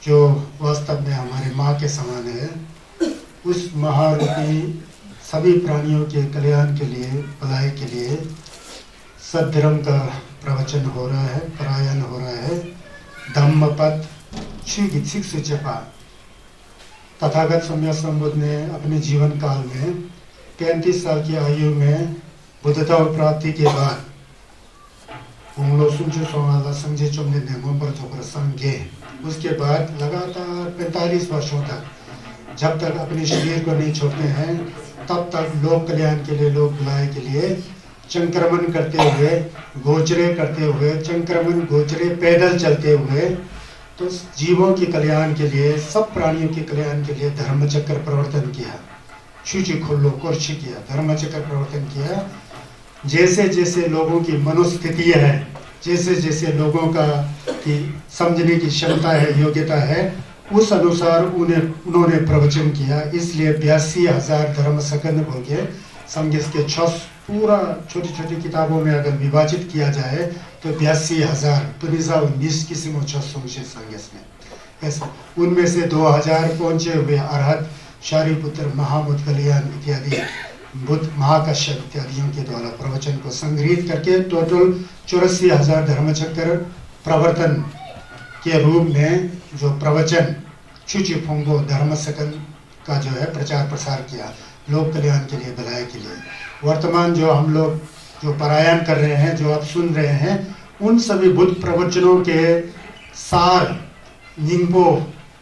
जो वास्तव में हमारे माँ के समान है, उस महारूपी सभी प्राणियों के कल्याण के लिए, भलाई के लिए सद्धर्म का प्रवचन हो रहा है, परायण हो रहा है। धम्मपद शिक्षुचपा तथागत सम्यक संबुद्ध ने अपने जीवन काल में 35 साल की आयु में बुद्धता प्राप्ति के बाद उसके बाद लगातार 45 वर्षों तक, जब तक अपने शरीर को नहीं छोड़ते हैं, तब तक लोक कल्याण के लिए, लोक भलाई के लिए चंक्रमण करते हुए, गोचरे करते हुए, चंक्रमण गोचरे पैदल चलते हुए, तो जीवों के कल्याण के लिए, सब प्राणियों के कल्याण के लिए धर्मचक्र प्रवर्तन किया। शुचि खुल्लो कोर्च किया, धर्मचक्र प्रवर्तन किया। जैसे जैसे लोगों की मनोस्थिति है, जैसे जैसे लोगों का की समझने की क्षमता है, योग्यता है, उस अनुसार उन्होंने प्रवचन किया। इसलिए 82,000 धर्म सकंद बोल के संगीत के 6 पूरा छोटी छोटी किताबों में अगर विभाजित किया जाए तो 82,000 19 किस्मों 600 संगीत में ऐसा। उनमें से 2,000 पहुंचे हुए अरहत, शारिपुत्र, महामुद्गलयान इत्यादि, बुद्ध, महाकश्यप इत्यादियों के द्वारा प्रवचन को संग्रहित करके टोटल 84,000 धर्मचक्र प्रवर्तन के रूप में जो प्रवचन शुचि फुंगो धर्म सकंद का जो है प्रचार प्रसार किया, लोक कल्याण के लिए, भलाई के लिए। वर्तमान जो हम लोग जो पारायण कर रहे हैं, जो आप सुन रहे हैं, उन सभी बुद्ध प्रवचनों के सार निंगपो,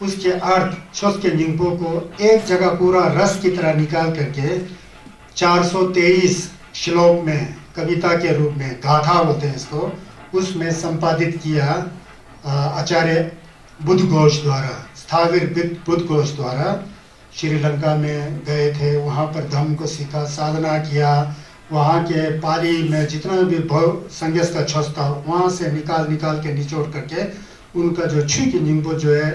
उसके अर्थ, छस के निंगपो को एक जगह पूरा रस की तरह निकाल करके 423 श्लोक में, कविता के रूप में, गाथा बोलते हैं इसको, उसमें संपादित किया आचार्य बुद्ध घोष द्वारा, स्थाविर बुद्ध घोष द्वारा। श्रीलंका में गए थे, वहाँ पर धम्म को सीखा, साधना किया, वहाँ के पाली में जितना भी संगीत का छस था, वहाँ से निकाल के निचोड़ करके उनका जो छु की निंबो जो है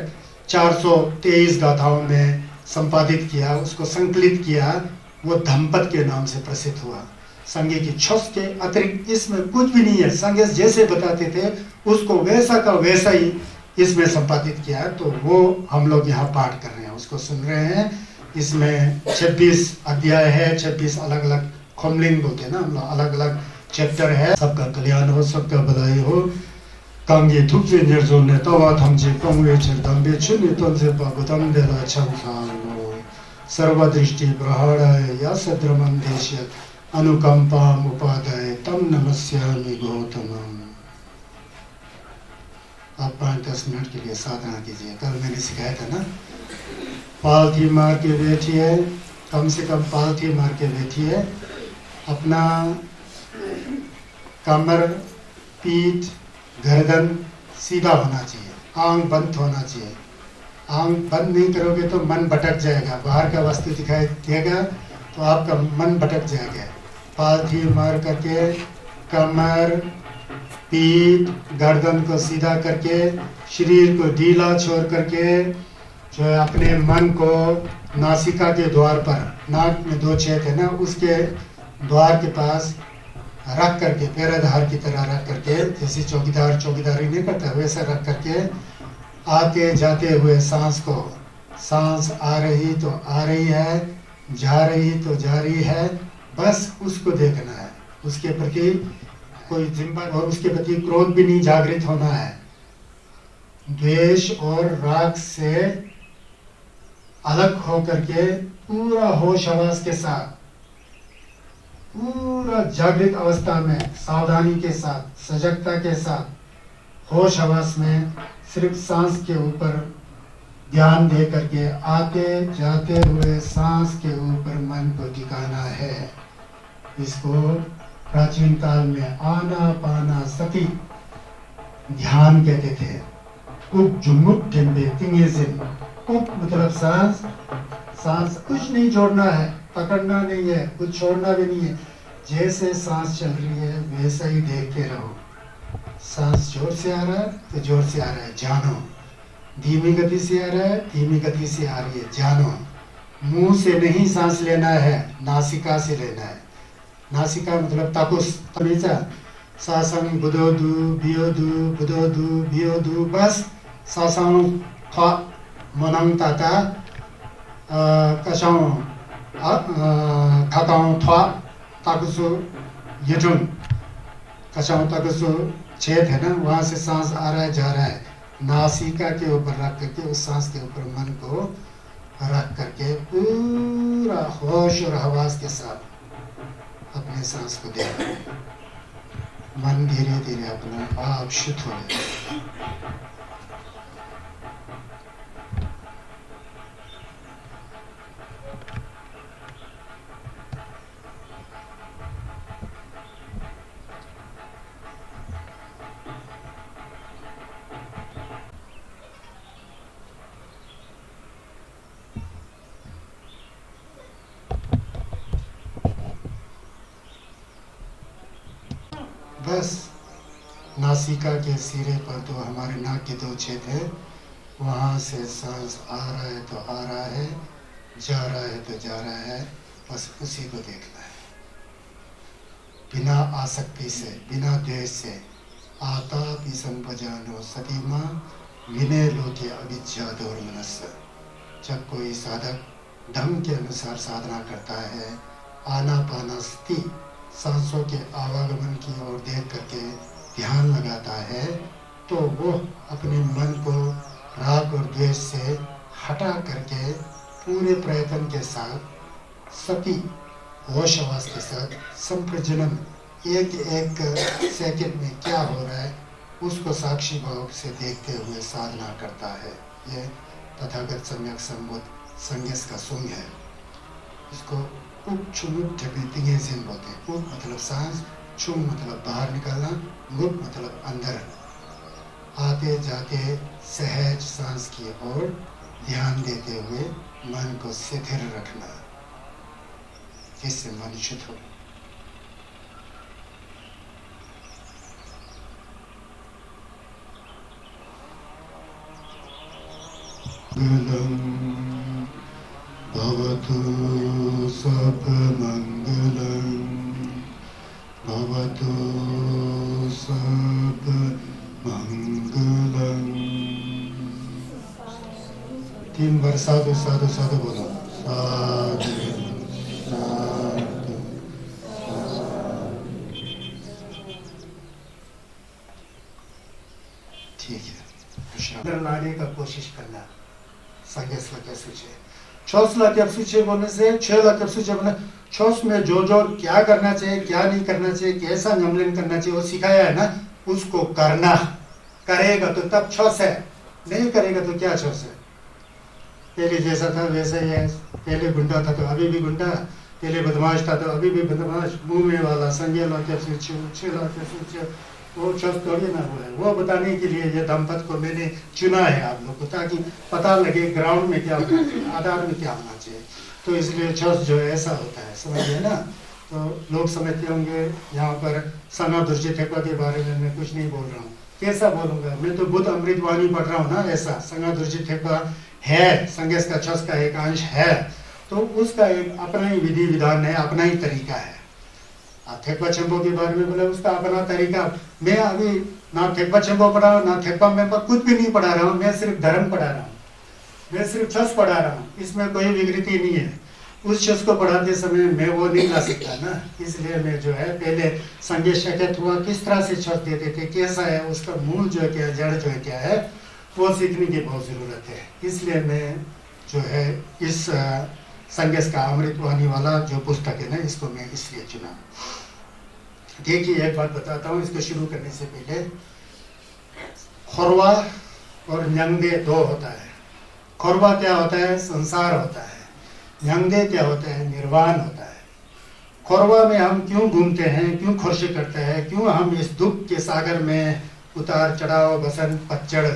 423 गाथाओं में संपादित किया, उसको संकलित किया। वो धम्मपद के नाम से प्रसिद्ध हुआ। संगीत की छस के अतिरिक्त इसमें कुछ भी नहीं है। संगीत जैसे बताते थे उसको वैसा का वैसा ही इसमें संपादित किया। तो वो हम लोग यहाँ पाठ कर रहे हैं, उसको सुन रहे हैं। इसमें 26 अध्याय है, 26 अलग अलग खोमलिंग बोलते हैं ना हम लोग, अलग अलग चैप्टर है। सबका कल्याण हो, सबका भलाई हो। कांगे थुपजे निर्जो ने तवा थमजे कंगे छिरदम्बे छुनि तोंसे बाबुतम देला छंसानो सर्वदृष्टि प्रहाराय या सद्रमं देश्य अनुकंपाम उपादाय तम नमस्यामि गौतमम। आप 5-10 मिनट के लिए साधना कीजिए। कल मैंने सिखाया था ना, पालथी मार के बैठिए, कम से कम पालथी मार के बैठिए। अपना कमर, पीठ, गर्दन सीधा होना चाहिए, आंख बंद होना चाहिए। आंख बंद नहीं करोगे तो मन भटक जाएगा, बाहर का वस्तु दिखाई देगा तो आपका मन भटक जाएगा। पालथी मार करके कमर, पीठ, गर्दन को सीधा करके, शरीर को ढीला छोड़ करके, जो है अपने मन को नासिका के द्वार पर, नाक में 2 छेद है ना, उसके द्वार के पास रख करके, पैराधार की तरह रख करके, जैसे चौकीदार चौकीदारी नहीं करता वैसा रख करके, आते जाते हुए सांस को, सांस आ रही तो आ रही है, जा रही तो जा रही है, बस उसको देखना है। उसके प्रति कोई जिम्मा और उसके प्रति क्रोध भी नहीं जागृत होना है। द्वेष और राग से अलग होकर के पूरा होश हवास के साथ, पूरा जागृत अवस्था में, सावधानी के साथ, सजगता के साथ, होश हवास में सिर्फ सांस के ऊपर ध्यान दे करके आते जाते हुए सांस के ऊपर मन को टिकाना है। इसको प्राचीन काल में आनापाना सती ध्यान कहते थे। उप जुमुक ढिम्बे तिंगेजिन, उप मतलब सांस, सांस कुछ नहीं छोड़ना है, पकड़ना नहीं है, कुछ छोड़ना भी नहीं है। जैसे सांस चल रही है वैसा ही देखते रहो। सांस जोर से आ रहा है तो जोर से आ रहा है, जानो। धीमी गति से आ रहा है, धीमी गति से आ रही है, जानो। मुंह से नहीं सांस लेना है, नासिका से लेना है। नासिका मतलब ताकुस, तमीजा, सासंग बुदोदू बियोदू बुदोदू बियोदू, बस सासंग थवा मनंग ताता कशाओं खाताओं थवा ताकुसु यजुन कशाओं ताकुसु छेद है ना, वहाँ से सांस आ रहा है जा रहा है, नासिका के ऊपर रख करके उस सांस के ऊपर मन को रख करके पूरा होश और हवास के साथ अपने सांस को देखना है। मन धीरे धीरे अपना आप शुद्ध हो जाए। बस नासिका के सिरे पर तो हमारे नाक के दो छेद है, वहाँ से सांस आ रहा है तो आ रहा है, जा रहा है तो जा रहा है, बस उसी को देखना है। बिना आसक्ति से, बिना द्वेष से, आता भी संपजानो सतीमा विनय लोके अविद्या दौर मनस्य। जब कोई साधक ढंग के अनुसार साधना करता है, आनापानसति सांसों के आवागमन की ओर देख करके ध्यान लगाता है, तो वो अपने मन को राग और द्वेष से हटा करके पूरे प्रयत्न के साथ सती होश आवास के साथ संप्रजनन एक एक सेकंड में क्या हो रहा है उसको साक्षी भाव से देखते हुए साधना करता है। ये तथागत सम्यक संबोध संगेस का सुंग है। इसको उप छुमुट ढपीतिंगे जिन बोलते हैं। उप मतलब सांस, छुम मतलब बाहर निकालना, मुट मतलब अंदर। आते जाते सहज सांस की ओर ध्यान देते हुए मन को स्थिर रखना, जिससे मन शुद्ध हो। भवतु सब मंगलं, भवतु सब मंगलं। 3 बार साधु साधु साधु बोलो। साधु साधु। ठीक है, अंदर लाने का कोशिश करना। संगेस लगे सूचे छोस लगे सूचे बोलने से 6 लगे सूचे बोलने छोस में जो जो क्या करना चाहिए, क्या नहीं करना चाहिए, कैसा नमलन करना चाहिए, वो सिखाया है ना, उसको करना। करेगा तो तब छोस है, नहीं करेगा तो क्या छोस है। पहले जैसा था वैसा ही है। पहले गुंडा था तो अभी भी गुंडा, पहले बदमाश था तो अभी भी बदमाश। मुंह में वाला संगे लगे सूचे, 6 लगे सूचे, वो छोस थोड़ी ना हुआ है। वो बताने के लिए ये दंपत को मैंने चुना है आप लोग को, ताकि पता लगे ग्राउंड में क्या होना चाहिए, आधार में क्या होना चाहिए। तो इसलिए छोस जो है ऐसा होता है, समझिए ना। तो लोग समझते होंगे यहाँ पर संगा दुर्जय ठेपा के बारे में मैं कुछ नहीं बोल रहा हूँ। कैसा बोलूँगा, मैं तो बुद्ध अमृतवाणी पढ़ रहा हूँ ना। ऐसा संगा दुर्जय ठेपा है, संगेस का छोस का एक अंश है, तो उसका एक अपना ही विधि विधान है, अपना ही तरीका है। थेपा छंबो के बारे में बोले, उसका अपना तरीका। मैं अभी ना थेपा छंबो पढ़ा हूँ, ना थेपा में कुछ भी नहीं पढ़ा रहा हूँ। मैं सिर्फ धर्म पढ़ा रहा हूँ, मैं सिर्फ छस पढ़ा रहा हूँ। इसमें कोई विकृति नहीं है। उस छस को पढ़ाते समय मैं वो नहीं ला सकता ना, इसलिए मैं जो है पहले संगे शकत हुआ किस तरह से छस देते थे, कैसा है उसका मूल जो है क्या, जड़ जो है क्या है, वो सीखने की बहुत ज़रूरत है। इसलिए मैं जो है इस संगेस का अमृतवाणी वाला जो पुस्तक है ना, इसको मैं इसलिए चुना। देखिए एक बात बताता हूँ इसको शुरू करने से पहले। खोरवा और न्यंगदे 2 होता है। खोरवा क्या होता है, संसार होता है। न्यंगदे क्या होता है, निर्वाण होता है। खोरवा में हम क्यों घूमते हैं, क्यों खुर्श करते हैं, क्यों हम इस दुख के सागर में उतार चढ़ाव बसंत पतझड़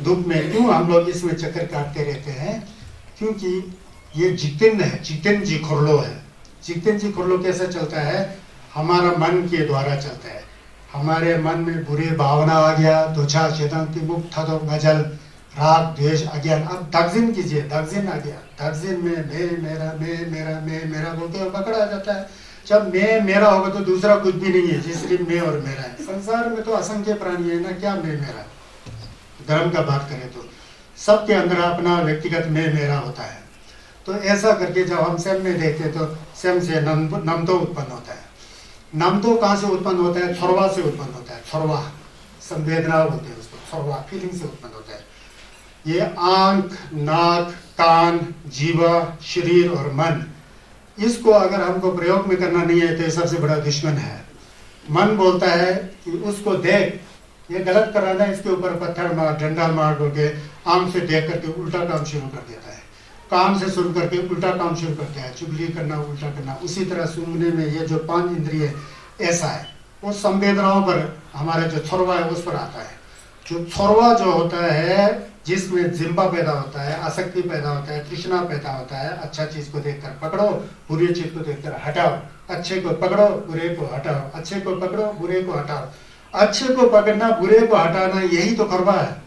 दुख में क्यों हम लोग इसमें चक्कर काटते रहते हैं, क्योंकि ये जितिन है, जितिन जी खुरलो है। जितिन जी खुरलो कैसे चलता है, हमारा मन के द्वारा चलता है। हमारे मन में बुरे भावना आ गया, दोछा चेतन मुक्त था तो गजल, राग द्वेष अज्ञान। अब दगजिन कीजिए, दगजिन आ गया। दगजिन में मैं मेरा, मैं मेरा बोलते हुए पकड़ा जाता है। जब मैं मेरा होगा तो दूसरा कुछ भी नहीं है, जिसलिए मैं और मेरा है। संसार में तो असंख्य प्राणी है ना, क्या मैं मेरा। धर्म का बात करें सबके अंदर अपना व्यक्तिगत मैं मेरा होता है। तो ऐसा करके जब हम सेम में देखते तो सेम से नमदो उत्पन्न होता है। नमदो कहाँ से उत्पन्न होता है? थोरवा से उत्पन्न होता है। थोरवा संवेदना बोलते हैं उसको, थोरवा फीलिंग से उत्पन्न होता है। ये आंख, नाक, कान, जीवा, शरीर और मन, इसको अगर हमको प्रयोग में करना नहीं है तो ये सबसे बड़ा दुश्मन है। मन बोलता है कि उसको देख, ये गलत कर रहा है, इसके ऊपर पत्थर मार, डंडा मार करके आंख से देख करके उल्टा काम शुरू कर देता है, कान से सुन करके उल्टा काम शुरू करता है, चुगली करना, उल्टा करना। उसी तरह सुनने में ये जो 5 इंद्रिय ऐसा है, वो संवेदनाओं पर हमारा जो थोरवा है उस पर आता है। जो थोरवा जो होता है, जिसमें जिम्बा पैदा होता है, आसक्ति पैदा होता है, तृष्णा पैदा होता है। अच्छा चीज को देखकर पकड़ो, बुरी चीज को देखकर हटाओ, अच्छे को पकड़ो, बुरे को हटाओ, अच्छे को पकड़ो, बुरे को हटाओ। अच्छे को पकड़ना, बुरे को हटाना, यही तो खरवा है।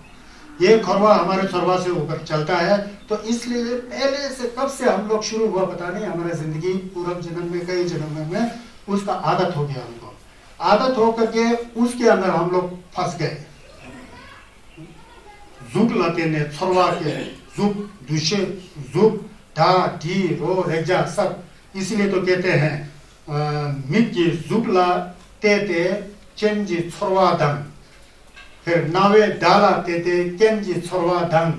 ये खरवा हमारे थोरवा से ऊपर चलता है। तो इसलिए पहले से कब से हम लोग शुरू हुआ पता नहीं, हमारा जिंदगी पूर्व जन्म में, कई जन्म में उसका आदत हो गया। हमको आदत हो करके उसके अंदर हम लोग फंस गए। जुग लाते ने थोरवा के, जुग दुशे, जुग ढा ढी रो रेजा सब। इसलिए तो कहते हैं मिट्टी जुग लाते थे चेंजी थोरवा दंग, फिर नावे डालाते थे केंजी थोरवा दंग,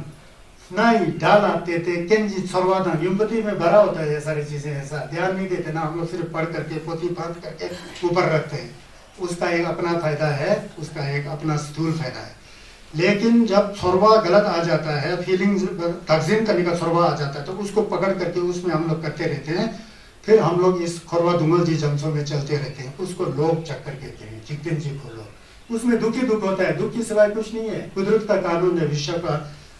नाई डालाते थे केंजी थोरवा दंग। युवती में भरा होता है ये सारी चीजें, ऐसा ध्यान नहीं देते ना हम लोग, सिर्फ पढ़ करके पोथी बांध करके ऊपर रखते हैं। उसका एक अपना फायदा है, उसका एक अपना स्थूल फायदा है। लेकिन जब थोरवा गलत आ जाता है, फीलिंग्स तकजीम करने का थोरवा आ जाता है, तो उसको पकड़ करके उसमें हम लोग करते रहते हैं। फिर हम लोग इस खोरवा दुंगल जी जमसों में चलते रहते हैं। उसको लोग चक्कर कहते हैं, जिक्तिन जी खोलो। उसमें दुखी दुख होता है, दुख की सिवाय कुछ नहीं है। कुदरत का कानून है, विश्व का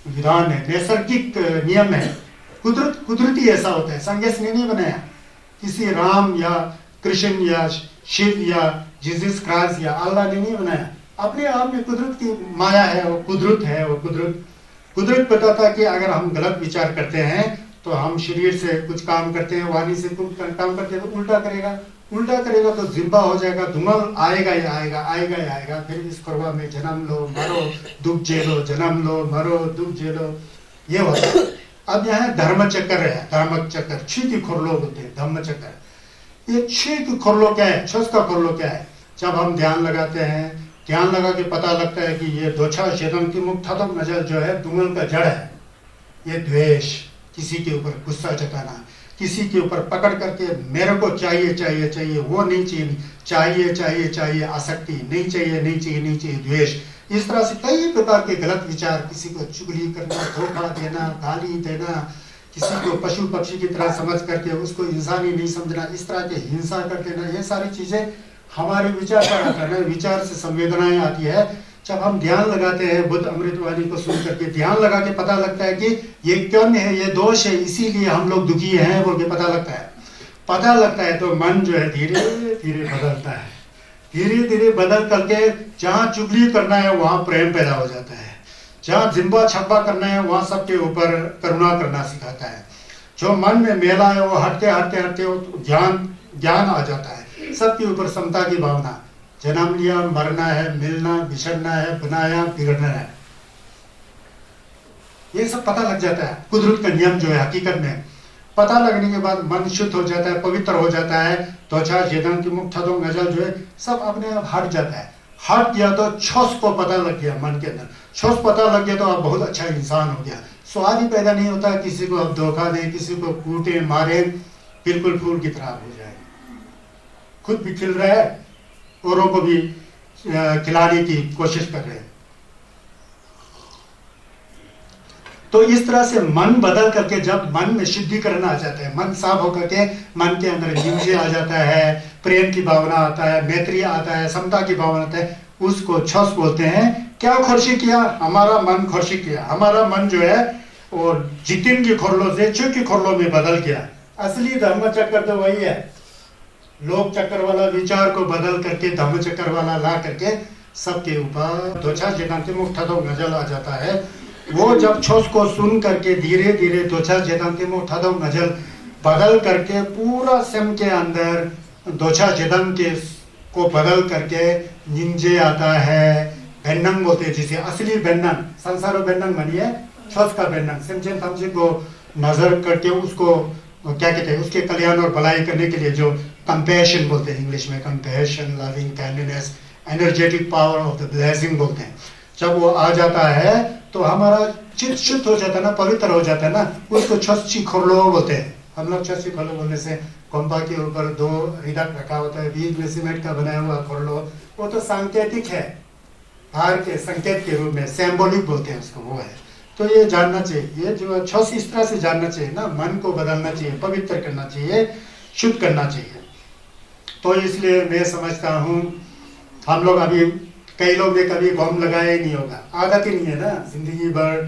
विधान है, नैसर्गिक नियम है। कुदरती ऐसा होता है, संगेस ने नहीं बनाया। किसी राम या कृष्ण या शिव या जीसस क्राइस्ट या अल्लाह ने नहीं बनाया। अपने आप में कुदरत की माया है, वो कुदरत है। वो कुदरत पता था कि अगर हम गलत विचार करते हैं तो हम शरीर से कुछ काम करते हैं, वाणी से कुछ काम करते हैं, तो उल्टा करेगा तो जिम्बा हो जाएगा, धुमल आएगा ही आएगा, आएगा ही आएगा। फिर इस करवा में जन्म लो मरो दुख झेलो, जन्म लो मरो दुख झेलो, ये होता है। अब यहाँ धर्म चक्कर है, धर्म चक्कर, छी की खोरलो बोलते हैं, धम्म चक्कर। ये छी की खोरलो क्या है, छस का खोरलो क्या है? जब हम ध्यान लगाते हैं, ध्यान लगा के पता लगता है कि ये दोछा शेदन की मुक्तदम नजर जो है दुंगल का जड़ है। ये द्वेष, किसी के ऊपर गुस्सा जताना, किसी के ऊपर पकड़ करके मेरे को चाहिए चाहिए चाहिए, वो नहीं चाहिए, चाहिए चाहिए चाहिए, आसक्ति, नहीं चाहिए नहीं चाहिए नहीं चाहिए, द्वेष। इस तरह से कई प्रकार के गलत विचार, किसी को चुगली करना, धोखा देना, गाली देना, किसी को पशु पक्षी की तरह समझ करके उसको इंसानी नहीं समझना, इस तरह के हिंसा कर देना, ये सारी चीजें हमारे विचार पर आता है। विचार से संवेदनाएं आती है। जब हम ध्यान लगाते हैं, बुद्ध अमृतवाणी को सुन करके ध्यान लगा के पता लगता है कि ये क्यों है, ये दोष है, इसीलिए हम लोग दुखी हैं बोल के पता लगता है। तो मन जो है धीरे धीरे बदलता है, धीरे धीरे बदल करके जहाँ चुगली करना है वहाँ प्रेम पैदा हो जाता है, जहाँ जिम्बा छप्पा करना है वहाँ सबके ऊपर करुणा करना सिखाता है। जो मन में मेला है वो हटते हटते हटते ज्ञान आ जाता है। सबके ऊपर समता की भावना, जन्म लिया, मरना है, मिलना, बिछड़ना है, बनाया, बिगड़ना है, ये सब पता लग जाता है। कुदरत का नियम जो है हकीकत में पता लगने के बाद मन शुद्ध हो जाता है, पवित्र हो जाता है। त्वचा जेदन की मुख थदों नजल जो है सब अपने आप हट जाता है। हट गया तो छोस को पता लग गया, मन के अंदर छोस पता लग गया तो आप बहुत अच्छा इंसान हो गया। स्वाद ही पैदा नहीं होता, किसी को आप धोखा दें, किसी को कूटे मारे, बिल्कुल फूल की तरह हो जाए। खुद भी खिल रहा है, औरों को भी खिलाने की कोशिश कर रहे हैं। तो इस तरह से मन बदल करके जब मन में शुद्धिकरण आ जाता है, मन साफ होकर के मन के अंदर निंजे आ जाता है, प्रेम की भावना आता है, मैत्री आता है, समता की भावना आता है, उसको छस बोलते हैं। क्या खोरशी किया? हमारा मन खोरशी किया। हमारा मन जो है वो जितिन की खोरलो से चुप की खोरलो में बदल गया। असली धर्म चक्कर तो वही है, लोक चक्कर वाला विचार को बदल करके धम्म चक्कर वाला ला करके सबके ऊपर त्वचा जेदान के मुख थदो नजल आ जाता है। वो जब छोस को सुन करके धीरे धीरे त्वचा जेदान के मुख थदो नजल बदल करके पूरा सम के अंदर त्वचा जेदान के को बदल करके निंजे आता है। बेन्नंग बोलते हैं जिसे, असली बेन्नंग, संसारो बेन्नंग मानिए छस का बेनंग सिमचेन तमजी को नजर करके उसको क्या कहते हैं, उसके कल्याण और भलाई करने के लिए जो कंपैशन बोलते हैं इंग्लिश में, compassion, loving kindness, energetic power of the blessing बोलते हैं। जब वो आ जाता है तो हमारा चित्त शुद्ध हो जाता है ना, पवित्र हो जाता है ना, उसको छस्सी खोलो बोलते हैं हम लोग। छस्सी खोलो बोलने से कंपा के ऊपर 2 हिडक रखा होता है, बीच में सीमेंट का बनाया हुआ खोलो, वो तो सांकेतिक है, बाहर के संकेत के रूप में, सिंबॉलिक बोलते हैं उसको, वो है। तो ये जानना चाहिए, ये जो छस इस तरह से जानना चाहिए ना, मन को बदलना चाहिए, पवित्र करना चाहिए, शुद्ध करना चाहिए। तो इसलिए मैं समझता हूँ हम लोग अभी, कई लोग ने कभी बम लगाया ही नहीं होगा, आदत ही नहीं है ना, जिंदगी भर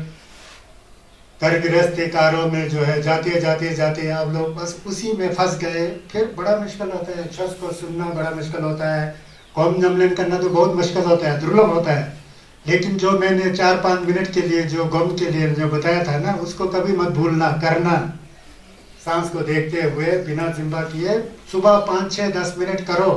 घर गृहस्थ के कारों में जो है जाते जाते जाते आप लोग बस उसी में फंस गए, फिर बड़ा मुश्किल होता है, छस को सुनना बड़ा मुश्किल होता है, कौम जमलन करना तो बहुत मुश्किल होता है, दुर्लभ होता है। लेकिन जो मैंने 4-5 मिनट के लिए जो गम के लिए जो बताया था ना, उसको कभी मत भूलना, करना, सांस को देखते हुए बिना जिम्बा किए सुबह 5-6-10 मिनट करो,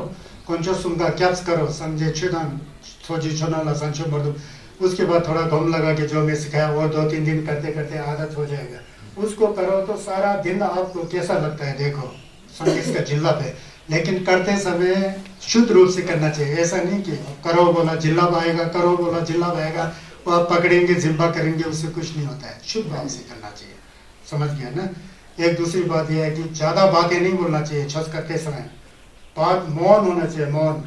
कौन सुनगा कैप्स करो, समझे छुदान सोची छोना लसन मर्दू, उसके बाद थोड़ा गम लगा के जो मैं सिखाया वो 2-3 दिन करते करते आदत हो जाएगा, उसको करो तो सारा दिन आपको कैसा लगता है देखो, संगीत का जिल्ला पे। लेकिन करते समय शुद्ध रूप से करना चाहिए, ऐसा नहीं कि करो बोला जिल्ला आएगा, करो बोला जिल्ला आएगा, वो आप पकड़ेंगे जिम्बा करेंगे, उससे कुछ नहीं होता है, शुद्ध भाव से करना चाहिए, समझ गया ना। एक दूसरी बात यह है कि ज्यादा बातें नहीं बोलना चाहिए छस करते समय, बात मौन होना चाहिए, मौन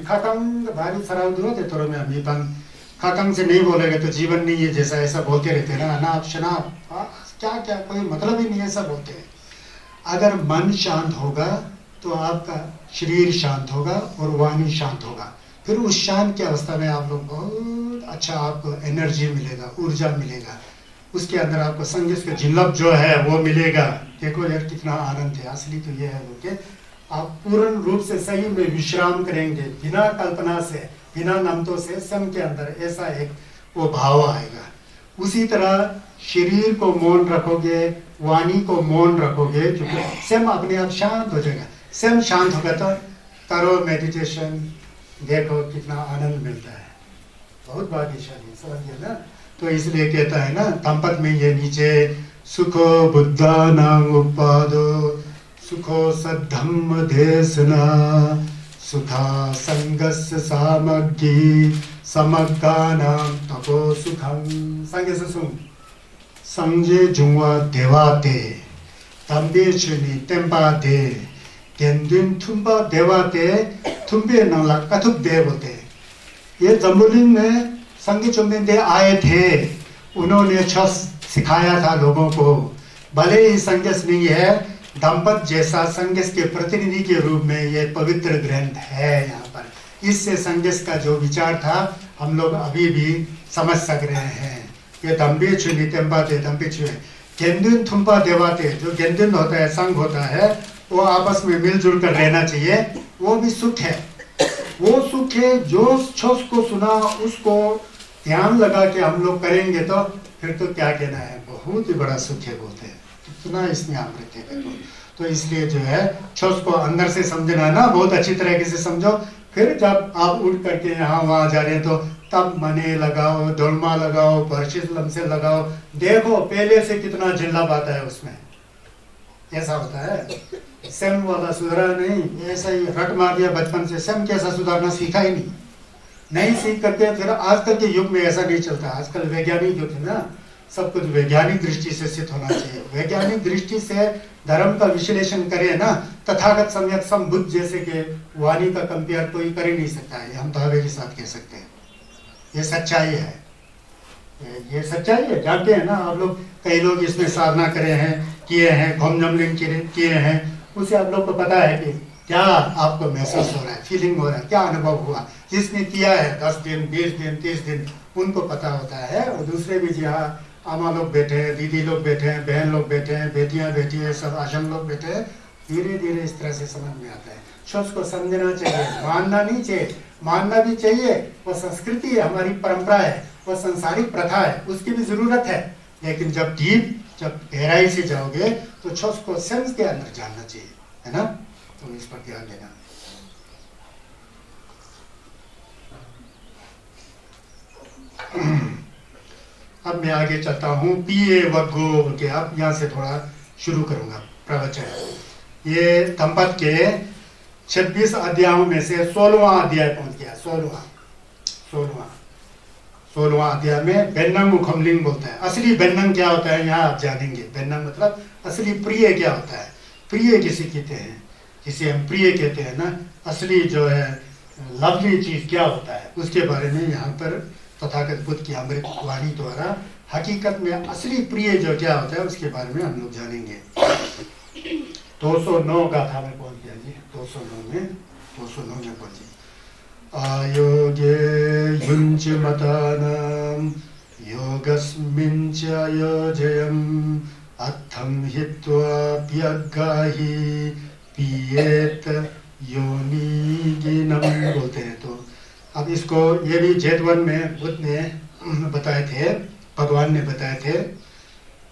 खाकंग भारी सराव दूर होते थोड़ा में अभी बंद, खाकंग से नहीं बोलेगा तो जीवन नहीं है जैसा, ऐसा बोलते रहते हैं ना, अनाप शनाप क्या क्या कोई मतलब ही नहीं है, ऐसा बोलते हैं। अगर मन शांत होगा तो आपका शरीर शांत होगा और वाणी शांत होगा, फिर उस शांत की अवस्था में आप लोग बहुत अच्छा, आपको एनर्जी मिलेगा, ऊर्जा मिलेगा, उसके अंदर आपको संगीत का जिल्लप जो है वो मिलेगा। देखो यार कितना आनंद है, असली तो ये है कि आप पूर्ण रूप से सही में विश्राम करेंगे, बिना कल्पना से, बिना नमतों से, सम के अंदर ऐसा एक वो भाव आएगा। उसी तरह शरीर को मौन रखोगे, वाणी को मौन रखोगे, क्योंकि स्वयं अपने आप शांत हो जाएगा, स्वयं शांत होगा तो करो मेडिटेशन, देखो कितना आनंद मिलता है, बहुत भाग्यशाली, समझ गया ना। तो इसलिए कहता है ना तंपत में ये नीचे, सुखो बुद्धा नाम उपादो, सुखो सद्धम्म देशना, सुखा संगस सामग्री समग्गानाम तपो सुखम। संगे से सुन, संजे जुआ देवाते तंबे चुनी तेंपाते गेंदुन थुम्बा देवाते थुम्बे नला कथुक दे बोलते। ये जम्बुलिंग में संगी चुम्बिंदे आए थे, उन्होंने छस सिखाया था लोगों को, भले ही संगस नहीं है, दंपत जैसा संगस के प्रतिनिधि के रूप में ये पवित्र ग्रंथ है यहाँ पर। इससे संगस का जो विचार था हम लोग अभी भी समझ सक रहे हैं। ये दम्बे छुनी तेंबाते दम्बे छुए गेंदुन थुम्पा देवाते, जो गेंदुन होता है, संघ होता है, वो आपस में मिलजुल कर रहना चाहिए, वो भी सुख है, वो सुख है। जो छस को सुना उसको ध्यान लगा के हम लोग करेंगे तो फिर तो क्या कहना है, बहुत ही बड़ा सुख है बोलते हैं, कितना इसमें अमृत है। तो इसलिए जो है छस को अंदर से समझना है ना, बहुत अच्छी तरीके से समझो, फिर जब आप उठ करके यहाँ वहाँ जा रहे हैं तो तब मने लगाओ, डोलमा लगाओ, बर्शिस लमसे लगाओ, देखो पहले से कितना जिल्ला आता है उसमें, ऐसा होता है। सेम वाला सुधरा नहीं, ऐसा ही रट मार दिया बचपन से, सेम कैसा सुधारना सीखा ही नहीं सीख करके फिर आजकल के युग में ऐसा नहीं चलता। आजकल वैज्ञानिक युग है ना, सब कुछ वैज्ञानिक दृष्टि से सिद्ध होना चाहिए। वैज्ञानिक दृष्टि से धर्म का विश्लेषण करें ना, तथागत सम्यक संबुद्ध जैसे के वाणी का कंपेयर कोई कर ही नहीं सकता है, हम दावे के साथ कह सकते हैं। ये सच्चाई है, ये सच्चाई है, जानते हैं ना आप लोग। कई लोग इसमें साधना करे हैं, किए हैं, घोम जमलिन किए हैं, उसे आप लोग को पता है कि क्या आपको महसूस हो रहा है, फीलिंग हो रहा है, क्या अनुभव हुआ। जिसने किया है 10 दिन 20 दिन 30 दिन, उनको पता होता है। और दूसरे भी जहाँ आमा लोग बैठे हैं, दीदी लोग बैठे हैं, बहन लोग बैठे हैं, बेटियां बैठी हैं, सब आश्रम लोग बैठे हैं, धीरे धीरे इस तरह से समझ में आता है। छस को समझना चाहिए, मानना नहीं चाहिए, मानना भी चाहिए, वो संस्कृति है, हमारी परंपरा है, वो संसारिक प्रथा है, उसकी भी जरूरत है। लेकिन जब जब गहराई से जाओगे तो छस को सेंस के अंदर जानना चाहिए, है ना। तो इस पर ध्यान देना। अब मैं आगे चलता हूँ, पिए व गो के। अब यहाँ से थोड़ा शुरू करूँगा प्रवचन। ये दंपत के 26 अध्यायों में से 16वां अध्याय पहुँच गया। 16वां अध्याय में बेन्नंग मुखमलिंग बोलता है। असली बेन्नंग क्या होता है यहाँ आप जानेंगे। बेन्नंग मतलब असली प्रिय क्या होता है। प्रिय किसे कहते हैं, जिसे हम प्रिय कहते हैं ना, असली जो है लवली चीज क्या होता है, उसके बारे में यहाँ पर तथागत बुद्ध की अमृत वाणी द्वारा हकीकत में असली प्रिय जो क्या होता है उसके बारे में हम लोग जानेंगे। 209 गाथा में पहुंच गया जी। 209 में पहुंचे। आयोगे युञ्च मतानां योगस्मिन् च अयोजयम् अर्थं हित्वाप्यगाहि पियेत योनिगिनं बोलते हैं। तो अब इसको ये भी जेतवन में बुद्ध ने बताए थे, भगवान ने बताए थे।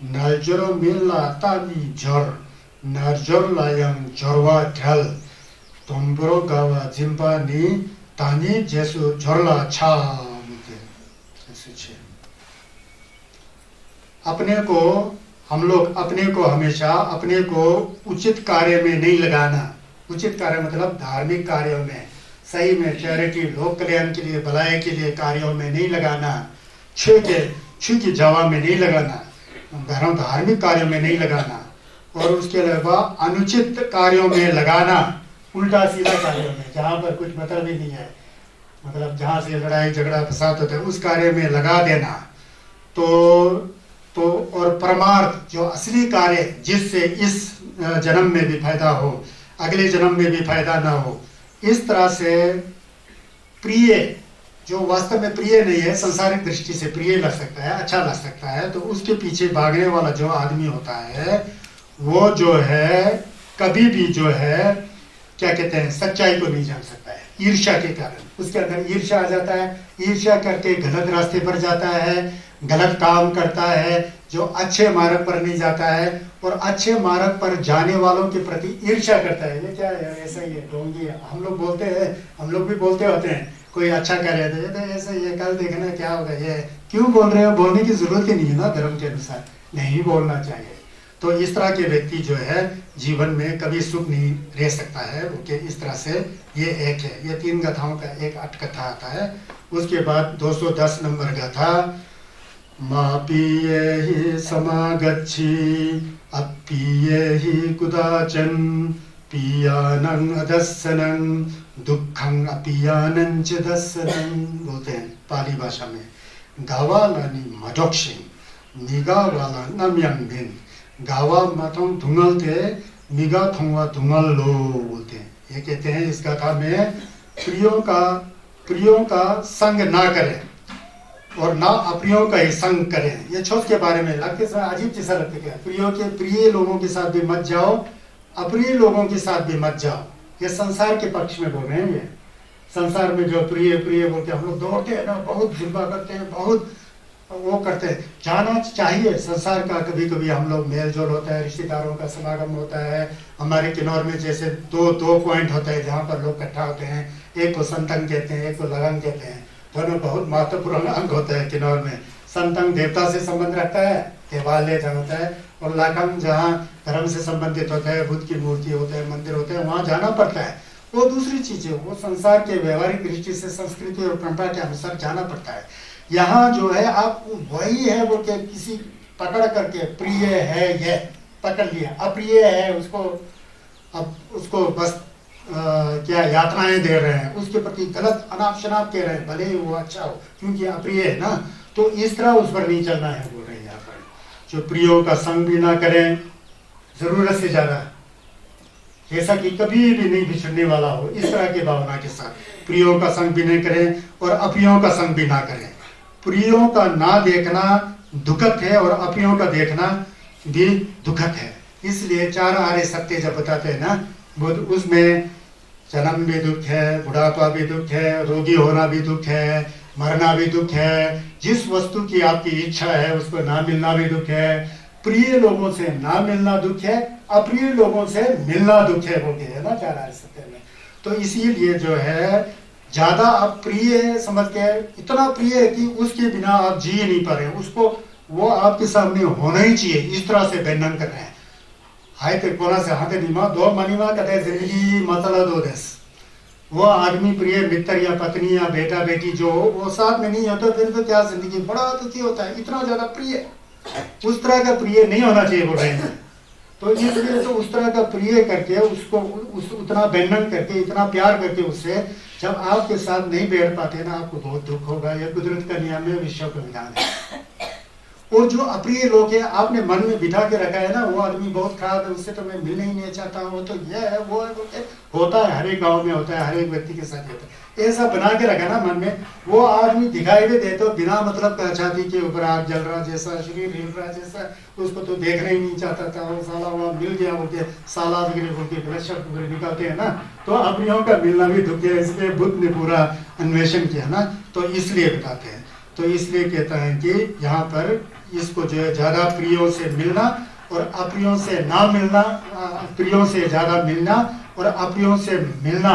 नर्जरो मिला तानी जर नर्जर लायं जरवा ढल तोम्बरो गावा जिम्बा नी तानी जैसो झरला छा। अपने को हम लोग अपने को हमेशा अपने को उचित कार्य में नहीं लगाना। उचित कार्य मतलब धार्मिक कार्यों में, सही में चैरिटी, लोक कल्याण के लिए, भलाई के लिए कार्यों में नहीं लगाना। छू की जवा में नहीं लगाना, धार्मिक कार्यों में नहीं लगाना। और उसके अलावा अनुचित कार्यों में लगाना, उल्टा सीधा कार्यों में, जहाँ पर कुछ मतलब ही नहीं है, मतलब जहाँ से लड़ाई झगड़ा फसाद होता है उस कार्य में लगा देना। तो और परमार्थ जो असली कार्य जिससे इस जन्म में भी फायदा हो, अगले जन्म में भी फायदा ना हो, इस तरह से प्रिय जो वास्तव में प्रिय नहीं है, संसारिक दृष्टि से प्रिय लग सकता है, अच्छा लग सकता है, तो उसके पीछे भागने वाला जो आदमी होता है वो जो है कभी भी जो है क्या कहते हैं, सच्चाई को नहीं जान सकता है। ईर्ष्या के कारण उसके अंदर ईर्ष्या आ जाता है, ईर्ष्या करके गलत रास्ते पर जाता है, गलत काम करता है, जो अच्छे मार्ग पर नहीं जाता है और अच्छे मार्ग पर जाने वालों के प्रति ईर्ष्या करता है। ये क्या है, ऐसा ही है, ढोंगी है। हम लोग बोलते हैं, हम लोग भी बोलते होते हैं, कोई अच्छा कार्य है तो ऐसा ये कल देखना क्या होगा, ये क्यों बोल रहे हो, बोलने की जरूरत ही नहीं है ना, धर्म के अनुसार नहीं बोलना चाहिए। तो इस तरह के व्यक्ति जो है जीवन में कभी सुख नहीं रह सकता है। ओके, इस तरह से ये एक है, ये 3 गाथाओं का एक अटकथा आता है। उसके बाद 210 नंबर गाथा, मापीये हि समागच्छि अपीये हि कुदाचन पीयानं अदस्सनं दुःखं अपीयानं च दस्सनं बोलते हैं पाली भाषा में। गावालानी मडोक्षिंग निगा वाला नम्यंगिन, गावा मतों धुंगल थे निगा थोंवा धुंगल लो बोलते हैं। ये कहते हैं इस गाथा में प्रियों का संग ना करें और ना अप्रियों का ही संग करें। ये छोट के बारे में लगते समय अजीब जैसा लगता है। प्रिय लोगों के साथ भी मत जाओ, अप्रिय लोगों के साथ भी मत जाओ। ये संसार के पक्ष में बोल रहे हैं। ये संसार में जो प्रिय बोलते हैं, हम लोग दौड़ते हैं ना, बहुत जिम्बा करते हैं, बहुत वो करते हैं। जाना चाहिए संसार का, कभी कभी हम लोग मेल जोल होता है, रिश्तेदारों का समागम होता है। हमारे किन्नौर में जैसे दो पॉइंट होते हैं जहाँ पर लोग इकट्ठा होते हैं। एक को संतंग कहते हैं, एक को लगन कहते हैं। दोनों बहुत महत्वपूर्ण अंग होते हैं किन्नौर में। संतंग देवता से संबंध रखता है, देवालय जहाँ होता है, और लाखंग जहाँ धर्म से संबंधित होता है, बुद्ध की मूर्ति होते हैं, मंदिर होते हैं, वहाँ जाना पड़ता है। वो दूसरी चीज है, वो संसार के व्यवहारिक दृष्टि से संस्कृति और परंपरा के अनुसार जाना पड़ता है। यहाँ जो है आप वही है वो के किसी पकड़ करके प्रिय है ये पकड़ लिया, अप्रिय है उसको, अब उसको बस क्या यातनाएं दे रहे हैं, उसके प्रति गलत अनाप शनाप कह रहे हैं, भले ही वो अच्छा हो क्योंकि अप्रिय है ना। तो इस तरह उस पर नहीं चलना है बोल रहे हैं यहाँ पर। जो प्रियों का संग भी ना करें जरूरत से ज्यादा, जैसा कि कभी भी नहीं बिछड़ने वाला हो, इस तरह की भावना के साथ प्रियों का संग भी नहीं करें और अप्रियों का संग भी ना करें। प्रियों का ना देखना दुखद है और अप्रियों का देखना भी दुखद है। इसलिए 4 आर्य सत्य जब बताते हैं ना बुद्ध, उसमें जन्म भी दुख है, बुढ़ापा भी दुख है, रोगी होना भी दुख है, मरना भी दुख है, जिस वस्तु की आपकी इच्छा है उसको ना मिलना भी दुख है, प्रिय लोगों से ना मिलना दुख है, अप्रिय लोगों से मिलना दुख है, बोलते हैं ना 4 आर्य सत्य में। तो इसीलिए जो है ज्यादा आप प्रिय समझ के, इतना प्रिय है कि उसके बिना आप जी नहीं पा रहे, उसको वो आपके सामने होना ही चाहिए, इस तरह से वर्णन कर रहे हैं। हाय ते कोना से हाथे नीमा दो मनीमा कहते जिंदगी मसला दो देश। वो आदमी प्रिय मित्र या पत्नी या बेटा बेटी जो हो वो साथ में नहीं होता, फिर तो क्या जिंदगी बड़ा दुखी होता है, इतना ज्यादा प्रिय, उस तरह का प्रिय नहीं होना चाहिए बोल रहे हैं। तो इसलिए तो उस तरह का प्रिय करके उसको उतना वर्णन करके, इतना प्यार करके उससे जब आपके साथ नहीं बैठ पाते ना, आपको बहुत दुख होगा। यह कुदरत का नियम है, विश्व का विधान है। और जो अप्रिय लोग हैं आपने मन में बिठा के रखा है ना, वो आदमी बहुत खराब है, उससे तो मैं मिलने ही नहीं चाहता हूँ, वो तो यह है वो है, होता है हर एक गाँव में होता है, हर एक व्यक्ति के साथ होता है। ऐसा बना के रखा ना मन में, वो आदमी दिखाई भी देते हो बिना मतलब का, छाती के ऊपर आग जल रहा जैसा, शरीर हिल रहा जैसा, उसको तो देखना ही नहीं चाहता था। वो साला वहाँ मिल गया बोल के साला वगैरह बोल के शब्द वगैरह निकालते हैं ना, तो अपनियों का मिलना भी दुख है। इसलिए बुद्ध ने पूरा अन्वेषण किया ना, तो इसलिए बताते हैं। तो इसलिए कहता है कि यहाँ पर इसको जो है ज्यादा प्रियों से मिलना और अप्रियों से ना मिलना, प्रियों से ज्यादा मिलना और अप्रियों से मिलना,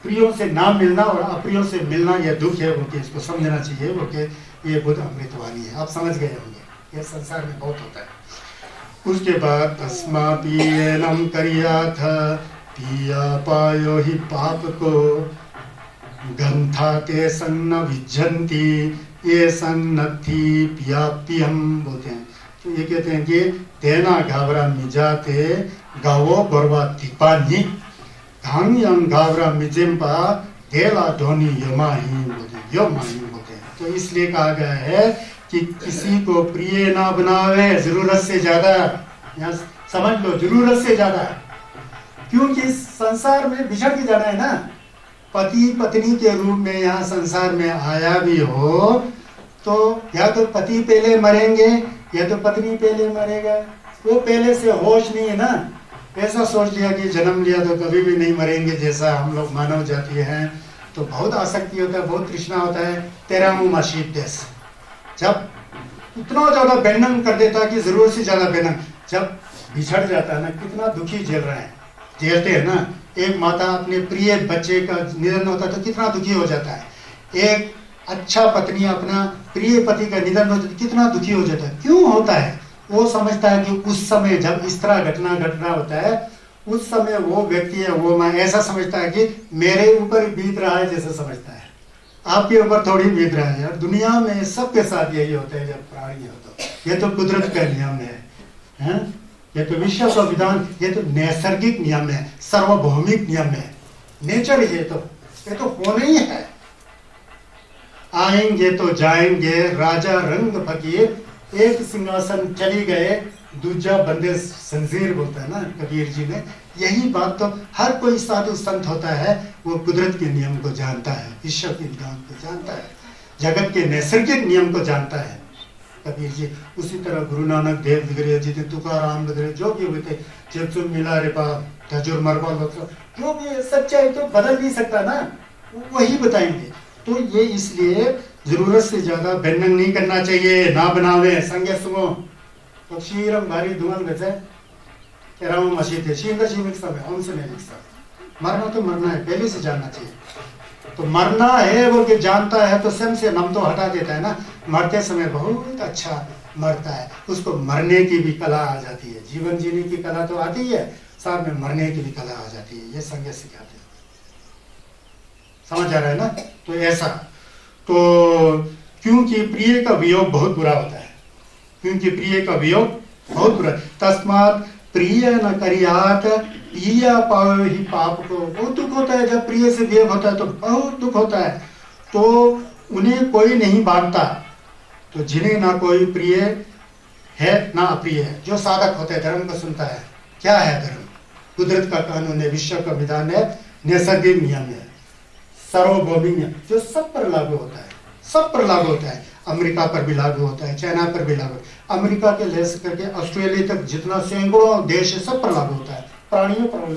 प्रियों से ना मिलना और अप्रियों से मिलना, यह दुख है बोल के इसको समझना चाहिए बोल के ये बुद्ध अमृतवाणी है। आप समझ गए होंगे, यह संसार में बहुत होता है। उसके बाद तस्मा पियनम करियाथ पिया पायो ही पाप को गंथा ते संग विजंती ये संगति पियापियम बोलते हैं। तो ये कहते हैं कि तेना घावरा मिजाते गावो गोरवा तिपानी धांग यंग घावरा मिजेम्पा देला धोनी यमाही बोलते, यमाही बोलते हैं। तो इसलिए कहा गया है कि किसी को प्रिय ना बनावे जरूरत से ज्यादा। यहाँ समझ लो, जरूरत से ज्यादा, क्योंकि संसार में बिछड़ के जाना है ना। पति पत्नी के रूप में यहाँ संसार में आया भी हो तो या तो पति पहले मरेंगे या तो पत्नी पहले मरेगा। वो पहले से होश नहीं है ना, ऐसा सोच लिया कि जन्म लिया तो कभी भी नहीं मरेंगे, जैसा हम लोग मानव जाति हैं। तो बहुत आसक्ति होता है, बहुत तृष्णा होता है। तेरा मुँह मशीद देश जब इतना ज्यादा वर्णन कर देता कि जरूरत से ज्यादा वर्णन, जब बिछड़ जाता है ना, कितना दुखी झेल रहे हैं, झेलते हैं ना। एक माता अपने प्रिय बच्चे का निधन होता है तो कितना दुखी हो जाता है। एक अच्छा पत्नी अपना प्रिय पति का निधन होता है कितना दुखी हो जाता है। क्यों होता है? वो समझता है कि उस समय जब इस तरह घटना घट रहा होता है, उस समय वो व्यक्ति है, वो मैं ऐसा समझता है कि मेरे ऊपर बीत रहा है, जैसा समझता है। आपके ऊपर थोड़ी बीत रहा है यार। दुनिया में सबके साथ यही होता है जब प्राणी हो तो। ये तो कुदरत का नियम है, ये तो विश्व का विधान, ये तो नैसर्गिक नियम है, सार्वभौमिक नियम है, नेचर। ये तो होना ही है। आएंगे तो जाएंगे, राजा रंग फकीर, एक सिंहासन चली गए, दूजा बंदे संजीर बोलता है ना कबीर जी ने। यही बात तो हर कोई साधु संत होता है, वो कुदरत के नियम को जानता है, विश्व के विधान को जानता है, जगत के नैसर्गिक नियम को जानता है कबीर जी। उसी तरह गुरु नानक देव वगैरह जी, तुकाराम वगैरह जो भी हुए थे, जब मिला रे बाप तजुर मरवा लोग, जो भी सच्चाई तो बदल नहीं सकता ना, वही बताएंगे। तो ये इसलिए जरूरत से ज्यादा वर्णन नहीं करना चाहिए, ना बनावे संगे सुनो तो शीरम भारी धुमल गए कह मशीद है शीर का शी मिक्स है, हमसे नहीं मिक्स। मरना तो मरना है, पहले से जानना चाहिए। तो मरना है बोल के जानता है तो स्वयं से नम तो हटा देता है ना। मरते समय बहुत अच्छा मरता है, उसको मरने की भी कला आ जाती है। जीवन जीने की कला तो आती है, साथ में मरने की भी कला आ जाती है। ये संज्ञा सिखाते हैं, समझ आ रहा है ना। तो ऐसा तो क्योंकि प्रिय का वियोग बहुत बुरा होता है, क्योंकि प्रिय का वियोग बहुत बुरा। तस्मात प्रिय न करियात पिया पाओ ही पाप को। बहुत दुख होता है जब प्रिय से वियोग होता है, तो बहुत दुख होता है। तो उन्हें कोई नहीं बांटता, तो जिन्हें ना कोई प्रिय है ना अप्रिय है। जो साधक होता है धर्म को सुनता है। क्या है धर्म? कुदरत का कानून है, विश्व का विधान है, नैसर्गिक नियम है, सार्वभौमिक नियम, जो सब पर लागू होता है, सब पर लागू होता है। अमेरिका पर भी लागू होता है, चाइना पर भी लागू, अमेरिका के लेकर के ऑस्ट्रेलिया तक जितना सैकड़ों देश है सब पर लागू होता है। प्राणियों पर,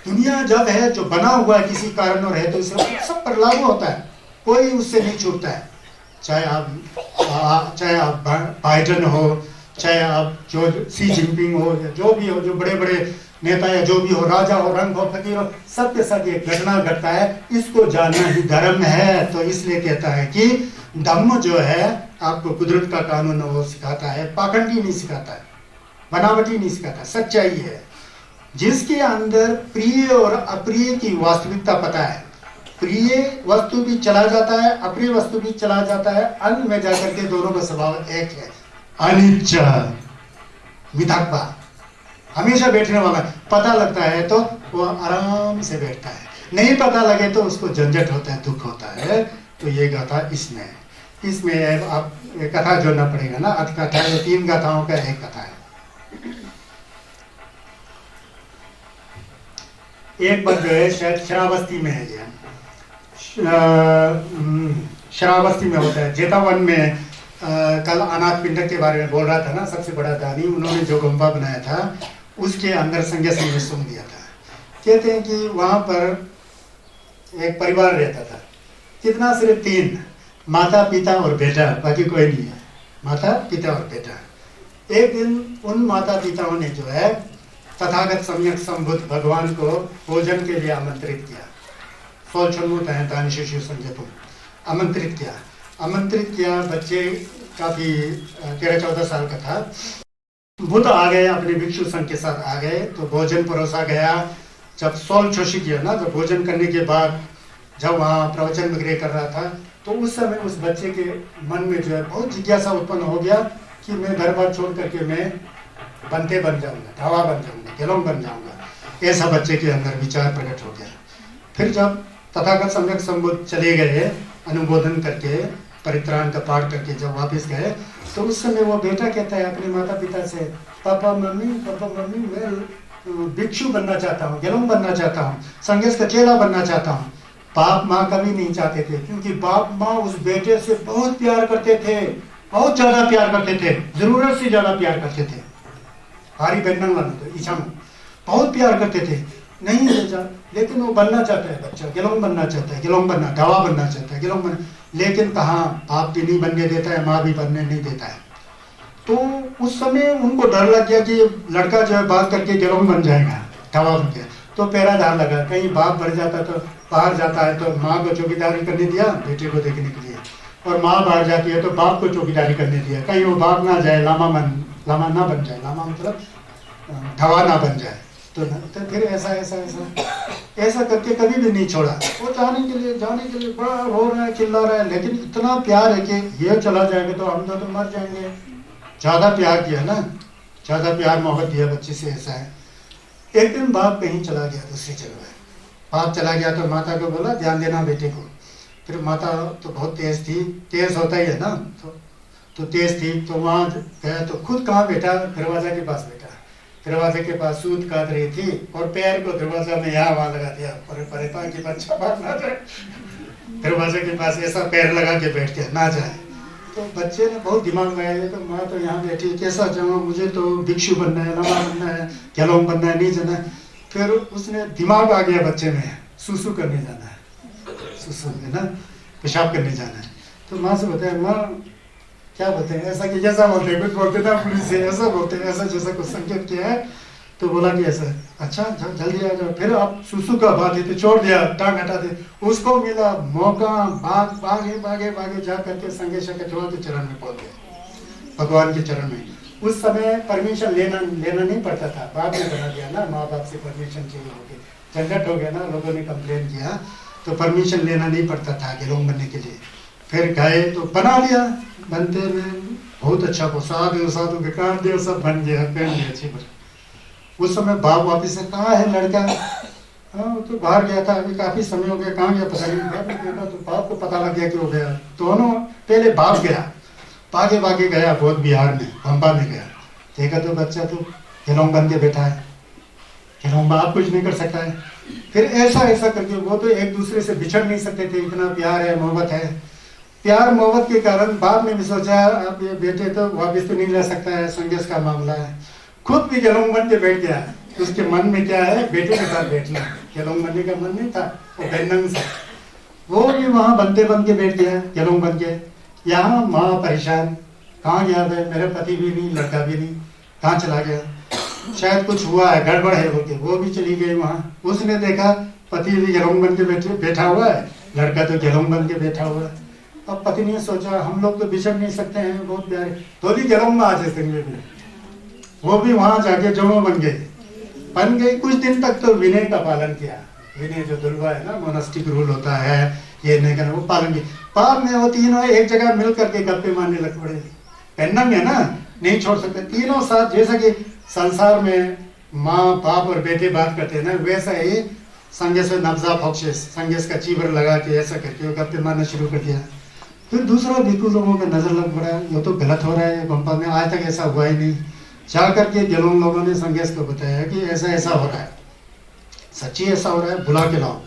दुनिया जब है जो बना हुआ है किसी कारण और है तो सब पर लागू होता है, कोई उससे नहीं छूटता है। चाहे आप बाइडेन हो, चाहे आप जो सी जिनपिंग हो, या जो भी हो, जो बड़े बड़े नेता या जो भी हो, राजा हो, रंग हो, फकीर हो, सबके साथ एक घटना घटता है, इसको जानना ही धर्म है। तो इसलिए कहता है कि धम्म जो है आपको कुदरत का कानून वो सिखाता है, पाखंडी नहीं सिखाता है, बनावटी नहीं सिखाता, सच्चाई है। जिसके अंदर प्रिय और अप्रिय की वास्तविकता पता है, प्रिय वस्तु भी चला जाता है, अप्रिय वस्तु भी चला जाता है, अंत में जाकर के दोनों का स्वभाव एक है, अनिच्छ वितक्वा, हमेशा बैठने वाला। पता लगता है तो वो आराम से बैठता है, नहीं पता लगे तो उसको झंझट होता है, दुख होता है। तो ये गाथा इसमें आप कथा जोड़ना पड़ेगा ना, अर्थ कथा, ये 3 गाथाओं का एक कथा है। एक बार जो है शायद श्रावस्ती में है, ये श्रावस्ती में होता है, जेतावन में। कल अनाथ पिंडक के बारे में बोल रहा था ना, सबसे बड़ा दानी, उन्होंने जो गुम्बा बनाया था उसके अंदर संज्ञा संग सुन दिया था। कहते हैं कि वहां पर एक परिवार रहता था, कितना, सिर्फ 3, माता पिता और बेटा, बाकी कोई नहीं है, माता पिता और बेटा। एक दिन उन माता पिताओं ने जो है तथागत सम्यक संबुद्ध भगवान को भोजन के लिए आमंत्रित किया। आमंत्रित किया। बच्चे काफी 13-14 साल का था। बुद्ध आ गए, अपने भिक्षु संघ के साथ आ गए, तो भोजन परोसा गया। जब सोल छोशी किया ना, तो भोजन करने के बाद जब वहाँ प्रवचन वगैरह कर रहा था, तो उस समय उस बच्चे के मन में जो है बहुत जिज्ञासा उत्पन्न हो गया कि मैं घर बार छोड़ करके मैं बनते बन जाऊंगा, धावा बन जाऊंगा, गेलोंग बन जाऊंगा। ऐसा बच्चे के अंदर विचार प्रकट हो गया। फिर जब तथागत सम्यक संबुद्ध चले गए, अनुमोदन करके, परित्राण का पाठ करके जब वापस गए, तो उस समय वो बेटा कहता है अपने माता पिता से, पापा मम्मी मैं भिक्षु बनना चाहता हूँ, गेलोंग बनना चाहता हूँ, संन्यास का चेला बनना चाहता हूँ। बाप माँ कभी नहीं चाहते थे, क्योंकि बाप माँ उस बेटे से बहुत प्यार करते थे, बहुत ज्यादा प्यार करते थे, जरूरत से ज्यादा प्यार करते थे। भारी बहन वाला तो इच्छा में बहुत प्यार करते थे, नहीं ले जा, लेकिन वो बनना चाहता है बच्चा, गेलोंग बनना चाहता है, गेलोंग बनना, धावा बनना चाहता है, गेलोंग बनना, लेकिन कहाँ, बाप भी नहीं बनने देता है, माँ भी बनने नहीं देता है। तो उस समय उनको डर लग गया कि लड़का जो है बात करके गेलोंग बन जाएगा, धावा बन गया। तो पैरादार लगा, कहीं बाप बढ़ जाता तो बाहर जाता है तो माँ को चौकीदारी करने दिया बेटे को देखने के लिए, और माँ बाहर जाती है तो बाप को चौकीदारी करने दिया, कहीं वो बाप ना जाए, लामा ना बन जाए, लामा मतलब धवा ना बन जाए। तो फिर ऐसा करके कभी भी नहीं छोड़ा। वो जाने के लिए बड़ा रो रहा है, चिल्ला रहा है, लेकिन इतना प्यार है कि ये चला जाएगा तो हम तो मर जाएंगे। ज्यादा प्यार किया ना, ज्यादा प्यार मोहब्बत दिया बच्चे से, ऐसा है। एक दिन बाप कहीं चला गया, दूसरी जगह बाप चला गया तो माता को बोला ध्यान देना बेटे को। फिर माता तो बहुत तेज थी, तेज होता ही है ना, तो तेज थी, तो वहाँ गया तो खुद कहाँ बैठा, दरवाजा के पास बैठा, दरवाजे के पास सूत काट रही थी और पैर को दरवाजा में यहाँ वहाँ लगा दिया, ताकि बच्चा बाहर ना जाए, दरवाजे के पास ऐसा पैर लगा के बैठ गया, ना जाए। तो बच्चे ने बहुत दिमाग लगाया, तो माँ तो यहाँ बैठी, कैसा जाऊँ, मुझे तो भिक्षु बनना है, लामा बनना है, गेलोंग बनना है, नहीं जाना है। फिर उसने दिमाग आ गया बच्चे में, सुसु करने जाना है, सुसु है ना, पेशाब करने जाना है। तो माँ से बताया, माँ क्या बोलते हैं, ऐसा कि जैसा बोलते हैं, कुछ बोलते ना पुलिस से, ऐसा बोलते हैं, ऐसा जैसा कुछ संकेत किया है। तो बोला कि ऐसा, अच्छा जल्दी आ जाओ। फिर आप सुसु का बात है तो छोड़ दिया, टांग हटा दे। उसको मिला मौका, भागे जा करके संगेश के चरण में पहुंच गए, भगवान के चरण में। उस समय परमिशन लेना नहीं पड़ता था, बाद में बना दिया ना, माँ बाप से परमिशन चाहिए हो गई, झंझट हो गया ना, लोगों ने कंप्लेन किया, तो परमिशन लेना नहीं पड़ता था गेलोंग बनने के लिए। फिर गए तो बना लिया, बनते में बहुत अच्छा, साधु विकार देव सब बन गया, पहन गया अच्छी पर। उस समय बाप वापिस से, कहाँ है लड़का, हाँ तो बाहर गया था, अभी काफी समय हो गया, कहाँ गया पता नहीं। तो बाप को पता लग गया कि वो गया। दोनों, पहले बाप गया, भागे गया बौद्ध बिहार में, बम्बा में गया, देखा तो बच्चा तो गेलोंग बन के बैठा है, गेलोंग बाप कुछ नहीं कर सकता है। फिर ऐसा करके वो तो एक दूसरे से बिछड़ नहीं सकते थे, इतना प्यार है, मोहब्बत है। प्यार मोहब्बत के कारण बाप ने भी सोचा अब ये बेटे तो वापिस तो नहीं ले सकता है, संघर्ष का मामला है, खुद भी गेलोंग बन के बैठ गया। उसके मन में क्या है, बेटे के साथ बैठना, गेलोंग बनने का मन नहीं था, वो बेनंग से, वो भी वहां बनते बन के बैठ गया, गेलोंग बन के। यहाँ माँ परेशान, कहाँ गया भाई, मेरे पति भी नहीं, लड़का भी नहीं, कहाँ चला गया। शायद कुछ हुआ है, गड़बड़ है बोल के वो भी चली गई वहाँ। उसने देखा पति भी गेहूं बन के बैठा हुआ है, लड़का तो गेहूं बन के बैठा हुआ है। अब पत्नी ने सोचा हम लोग तो बिछड़ नहीं सकते हैं, बहुत प्यारे, तो भी गेहूं में आ जाते भी। वो भी वहां जाके जमो बन गई। कुछ दिन तक तो विनय का पालन किया। विनय जो दुर्गा है ना, मोनास्टिक रूल होता है, ये नहीं करना, वो पालन किया। बाद में वो तीनों एक जगह मिल करके गप्पे मारने लग पड़े। पेंडम है ना, नहीं छोड़ सकते तीनों साथ। जैसा कि संसार में माँ बाप और बेटे बात करते हैं ना, वैसा ही संगेश नब्जा फॉक्सेस संगेश का चीवर लगा के ऐसा करके वो गप्पे मारना शुरू कर दिया। फिर दूसरा बिल्कुल लोगों का नजर लग पड़ा, ये तो गलत हो रहा है पंपा में, आज तक ऐसा हुआ ही नहीं। जा करके गेलों लोगों ने संगेश को बताया कि ऐसा ऐसा हो रहा है, सच्ची ऐसा हो रहा है, बुला के लाओ।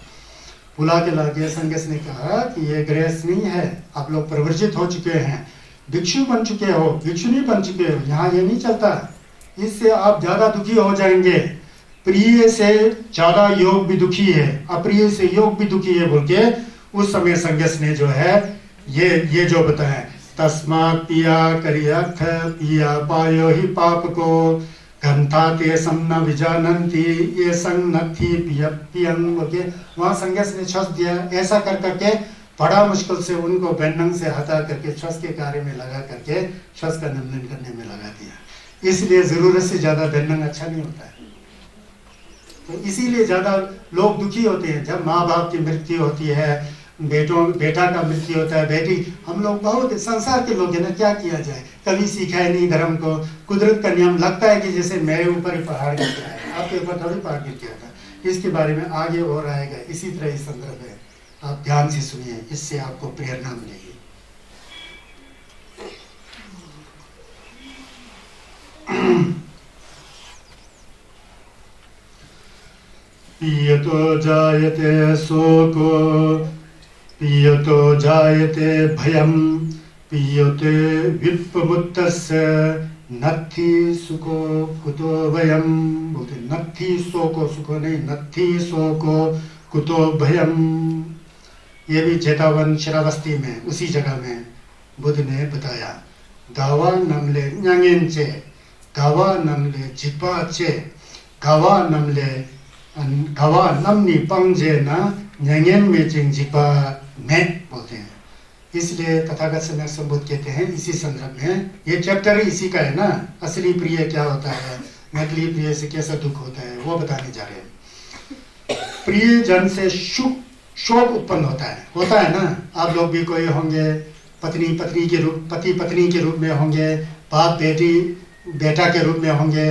बुला के लाके संगेश ने कहा कि ये ग्रेस नहीं है, आप लोग प्रवर्जित हो चुके हैं, भिक्षु बन चुके हो, भिक्षुनी बन चुके हो, यहाँ ये नहीं चलता, इससे आप ज्यादा दुखी हो जाएंगे। प्रिय से ज्यादा योग भी दुखी है, अप्रिय से योग भी दुखी है बोल के उस समय संगेश ने जो है ये जो बताया, तस्मात् पिया करियर्थ पिया पायो ही पाप को घंटा ते सम न विजानंती ये संग नथी पियं बोल के वहाँ संगेश ने छस दिया। ऐसा कर करके बड़ा मुश्किल से उनको बेन्नंग से हटा करके छस के कार्य में लगा करके छस का निंदन करने में लगा दिया। इसलिए जरूरत से ज्यादा बेन्नंग अच्छा नहीं होता है। तो इसीलिए ज्यादा लोग दुखी होते हैं जब माँ बाप की मृत्यु होती है, बेटा का मृत्यु होता है, बेटी। हम लोग बहुत संसार के लोग हैं ना, क्या किया जाए, कभी सीखा है नहीं धर्म को। कुदरत का नियम लगता है कि जैसे मेरे ऊपर ही पहाड़ गिर गया है, आपके ऊपर थोड़ी पहाड़ गिर गया था। इसके बारे में आगे और आएगा, इसी तरह इस संदर्भ है, आप ध्यान से सुनिए, इससे आपको प्रेरणा मिलेगी। पियतो जायते शोको पियतो जायते भयम पियते विप्पमुत्तस्य नत्थि सुखो कुतो भयम। बोलते नत्थि शोको, सुखो नहीं, नत्थि शोको कुतो भयम। ये भी जेतावन शरावस्ती में उसी जगह में बुद्ध ने बताया। गावा नमले न्यांगेंचे, गावा नमले जिपाचे, गावा नमनी पंजे ना न्यांगेन में चिंग जिपा में बोलते हैं। इसलिए तथागत समय संबोध कहते हैं इसी संदर्भ में, ये चैप्टर इसी का है ना, असली प्रिय क्या होता है, नकली प्रिय से कैसा दुख होता है, वो बताने जा रहे हैं। प्रिय जन से शोक उत्पन्न होता है ना। आप लोग भी कोई होंगे, पति पत्नी के रूप में होंगे, बाप बेटी बेटा के रूप में होंगे,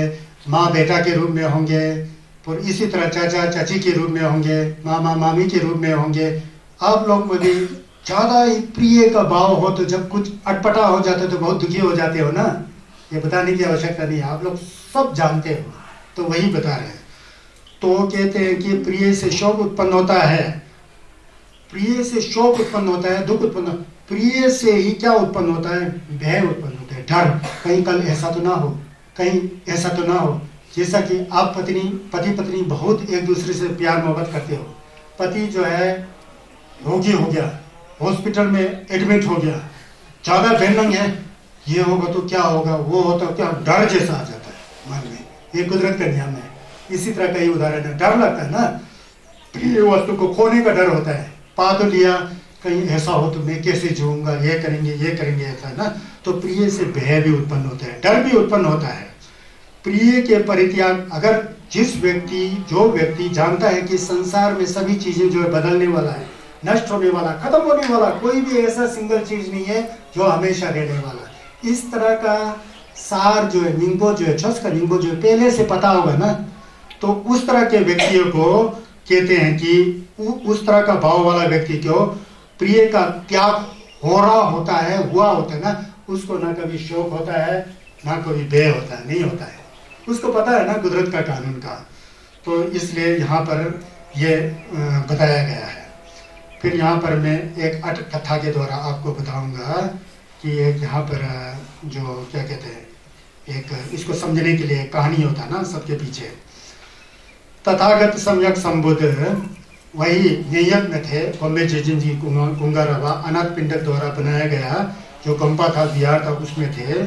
माँ बेटा के रूप में होंगे, और इसी तरह चाचा चाची के रूप में होंगे, मामा मामी के रूप में होंगे। आप लोग में भी ज्यादा ही प्रिय का भाव हो तो जब कुछ अटपटा हो जाता है तो बहुत दुखी हो जाते हो ना, ये बताने की आवश्यकता नहीं है, आप लोग सब जानते हो, तो वही बता रहे हैं। तो कहते हैं कि प्रिय से शोक उत्पन्न होता है, प्रिय से शोक उत्पन्न होता है, दुख उत्पन्न। प्रिय से ही क्या उत्पन्न होता है, भय उत्पन्न होता है, डर, कहीं कल ऐसा तो ना हो, कहीं ऐसा तो ना हो। जैसा कि आप पति पत्नी बहुत एक दूसरे से प्यार मोहब्बत करते हो, पति जो है रोगी हो गया, हॉस्पिटल में एडमिट हो गया, ज्यादा बेनंग है, ये होगा तो क्या होगा, वो होता क्या, डर जैसा आ जाता है मन में, ये कुदरत का नियम है। इसी तरह कई उदाहरण है, डर लगता है ना, प्रिय वस्तु को खोने का डर होता है, पा तो लिया, कहीं ऐसा हो तो मैं कैसे जीऊंगा, ये करेंगे ऐसा ना, तो प्रिय से भय भी उत्पन्न होता है, डर भी उत्पन्न होता है। प्रिय के परित्याग, अगर जो व्यक्ति जानता है कि संसार में सभी चीजें जो है बदलने वाला है, नष्ट होने वाला, खत्म होने वाला, कोई भी ऐसा सिंगल चीज नहीं है जो हमेशा रहने वाला, इस तरह का सार जो है, निंगो जो है, छस का निंगो जो है पहले से पता होगा ना, तो उस तरह के व्यक्तियों को कहते हैं कि उस तरह का भाव वाला व्यक्ति को प्रिय का त्याग हो रहा होता है, हुआ होता है ना, उसको ना कभी शोक होता है ना कभी भय होता है, नहीं होता है, उसको पता है ना कुदरत का कानून का। तो इसलिए यहाँ पर ये बताया गया है। फिर यहाँ पर मैं एक अट कथा के द्वारा आपको बताऊंगा कि एक यहाँ पर जो क्या कहते हैं, एक इसको समझने के लिए कहानी होता है ना सबके पीछे। तथागत सम्यक संबुद्ध वही न्ययक में थे, गोम्बे जेजिन जी कुंगारवा अनाथ पिंडक द्वारा बनाया गया जो गोम्पा था, बिहार था, उसमें थे।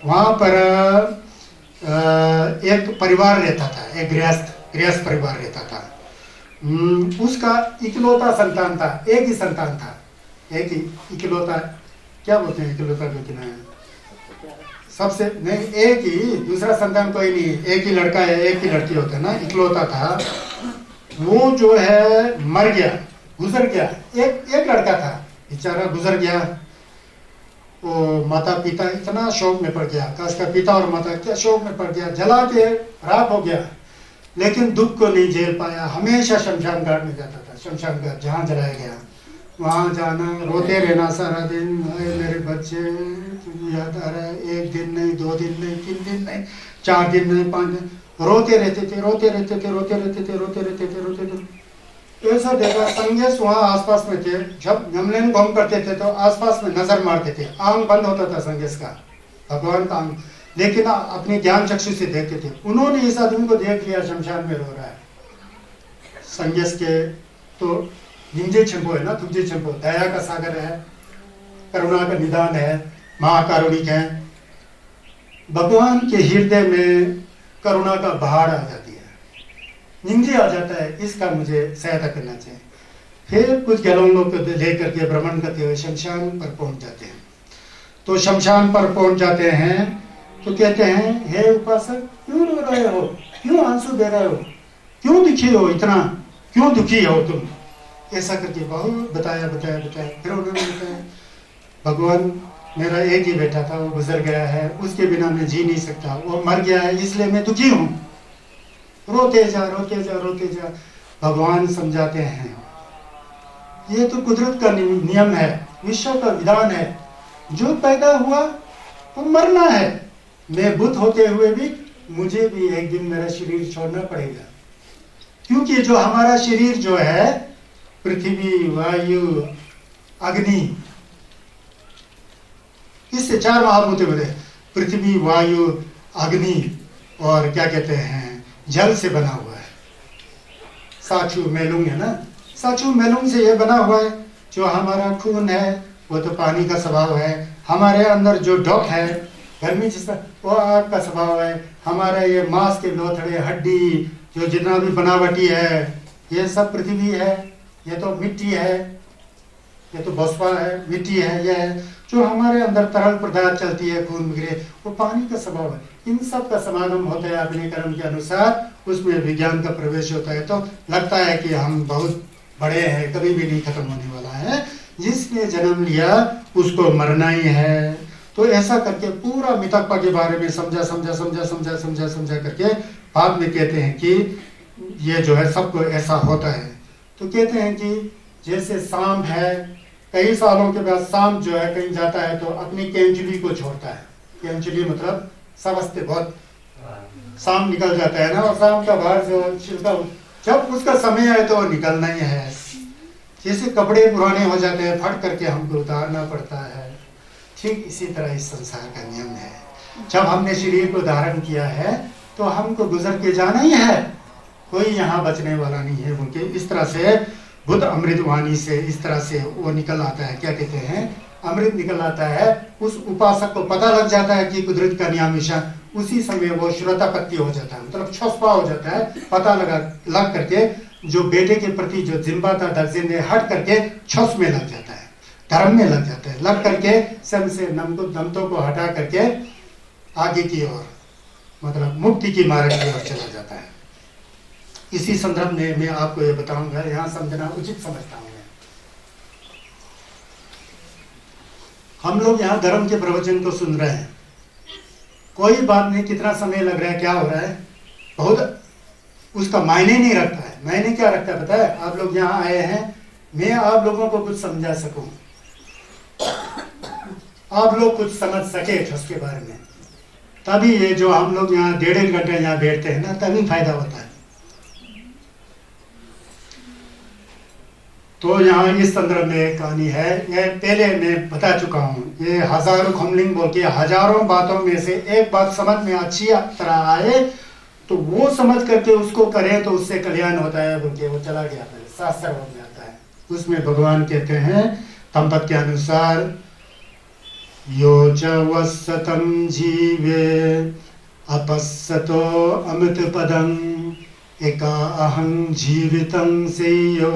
वहाँ पर एक परिवार रहता था, एक गृहस्थ परिवार रहता था। उसका इकलौता संतान था, एक ही संतान था, एक ही इकलौता, क्या बोलते हैं इकलौता को, कि सबसे नहीं, एक ही, दूसरा संतान कोई नहीं, एक ही लड़का है, एक ही लड़की होता है ना, इकलौता था। वो जो है मर गया, गुजर गया। एक लड़का था बेचारा, गुजर गया। वो माता पिता इतना शोक में पड़ गया, उसका पिता और माता क्या शोक में पड़ गया, जला के राख हो गया। लेकिन दुख को नहीं झेल पाया, हमेशा शमशान घाट में जाता था। शमशान घाट जहाँ जलाया गया वहाँ जाना, रोते रहना सारा दिन, मेरे बच्चे याद आ रहा है, 1 दिन नहीं, 2 दिन नहीं, 3 दिन नहीं, 4 दिन नहीं, 5 दिन, रोते रहते थे। ऐसा देखा, संगेश वहाँ आसपास में थे। जब यमलेन घूम करते थे तो आसपास में नजर मारते थे, आंख बंद होता था संगेश का, भगवान का आंख, लेकिन अपने ज्ञान चक्षु से देखते थे। उन्होंने इस आदमी को देख लिया शमशान में रो रहा है। संगेश के तो निंजे छंपो है ना, तुझे छंपो, दया का सागर है, करुणा का निदान है, महाकारुणिक है। भगवान के हृदय में करुणा का बहार आ जाती है, निंजे आ जाता है, इसका मुझे सहायता करना चाहिए। फिर कुछ गैलोंगों को लेकर के भ्रमण करते हुए शमशान पर पहुंच जाते हैं। तो शमशान पर पहुंच जाते हैं तो कहते हैं, हे उपासक, क्यों रो रहे हो, क्यों आंसू दे रहे हो, क्यों दुखी हो, इतना क्यों दुखी हो तुम? ऐसा करके बहुत बताया। फिर उन्होंने बताया, भगवान मेरा एक ही बेटा था, वो गुजर गया है, उसके बिना मैं जी नहीं सकता, वो मर गया है, इसलिए मैं दुखी हूँ। रोते जा। भगवान समझाते हैं, ये तो कुदरत का नियम है, विश्व का विधान है, जो पैदा हुआ वो मरना है। मैं बुद्ध होते हुए भी मुझे भी एक दिन मेरा शरीर छोड़ना पड़ेगा, क्योंकि जो हमारा शरीर जो है, पृथ्वी, वायु, अग्नि, इससे 4 महाभूत बने, पृथ्वी, वायु, अग्नि और क्या कहते हैं, जल से बना हुआ है। साचू मेलुंग है ना, साचू मेलुंग से ये बना हुआ है। जो हमारा खून है वो तो पानी का स्वभाव है, हमारे अंदर जो डॉक है गर्मी जिसका, वो आग का स्वभाव है। हमारे ये मांस के लोथड़े, हड्डी, जो जितना भी बनावटी है, ये सब पृथ्वी है। ये तो मिट्टी है, ये तो बसपा है, मिट्टी है। यह है जो हमारे अंदर तरल पदार्थ चलती है, खून वगैरह, वो पानी का स्वभाव है। इन सब का समागम होता है अपने कर्म के अनुसार, उसमें विज्ञान का प्रवेश होता है। तो लगता है कि हम बहुत बड़े हैं, कभी भी नहीं खत्म होने वाला है। जिसने जन्म लिया उसको मरना ही है। तो ऐसा करके पूरा मितक्पा के बारे में समझा करके बाद में कहते हैं कि ये जो है सबको ऐसा होता है। तो कहते हैं कि जैसे सांप है, कई सालों के बाद सांप जो है कहीं जाता है तो अपनी केंचुली को छोड़ता है। केंचुली मतलब समझते, बहुत सांप निकल जाता है ना, और सांप का बाहर जो छिलका, जब उसका समय आए तो वो निकलना ही है। जैसे कपड़े पुराने हो जाते हैं, फट करके हमको उतारना पड़ता है, ठीक इसी तरह इस संसार का नियम है। जब हमने शरीर को धारण किया है तो हमको गुजर के जाना ही है, कोई यहाँ बचने वाला नहीं है। उनके इस तरह से बुद्ध अमृत वाणी से इस तरह से वो निकल आता है, क्या कहते हैं, अमृत निकल आता है। उस उपासक को पता लग जाता है कि कुदरत का नियम हमेशा, उसी समय वो श्रोतापत्ति हो जाता है, मतलब छुपा हो जाता है। पता लग करके जो बेटे के प्रति जो जिम्मा था दर्जन हट करके छुस में लग जाता है, धर्म में लग जाता है। लग करके सब से नमतों को हटा करके आगे की ओर, मतलब मुक्ति की मार्ग की ओर चला जाता है। इसी संदर्भ में मैं आपको ये बताऊंगा, यहाँ समझना उचित समझता हूँ मैं। हम लोग यहाँ धर्म के प्रवचन को सुन रहे हैं, कोई बात नहीं, कितना समय लग रहा है, क्या हो रहा है, बहुत उसका मायने नहीं रखता है। मायने क्या रखता है पता है? आप लोग यहाँ आए हैं, मैं आप लोगों को कुछ समझा सकूं, आप लोग कुछ समझ सके उसके बारे में, तभी ये जो हम लोग यहाँ 1.5 घंटे यहाँ बैठते हैं ना, तभी फायदा होता है। तो यहाँ इस संदर्भ में एक कहानी है, ये पहले मैं बता चुका हूँ। ये हजारों खमलिंग बोल के हजारों बातों में से एक बात समझ में अच्छी तरह आए तो वो समझ करके उसको करें तो उससे कल्याण होता है बोल के वो चला गया, शास्त्र हो जाता है। उसमें भगवान कहते हैं तमपद के अनुसार, यो च वसतम जीवे अपस्सतो अमृत पदं एका अहं जीवितं सेयो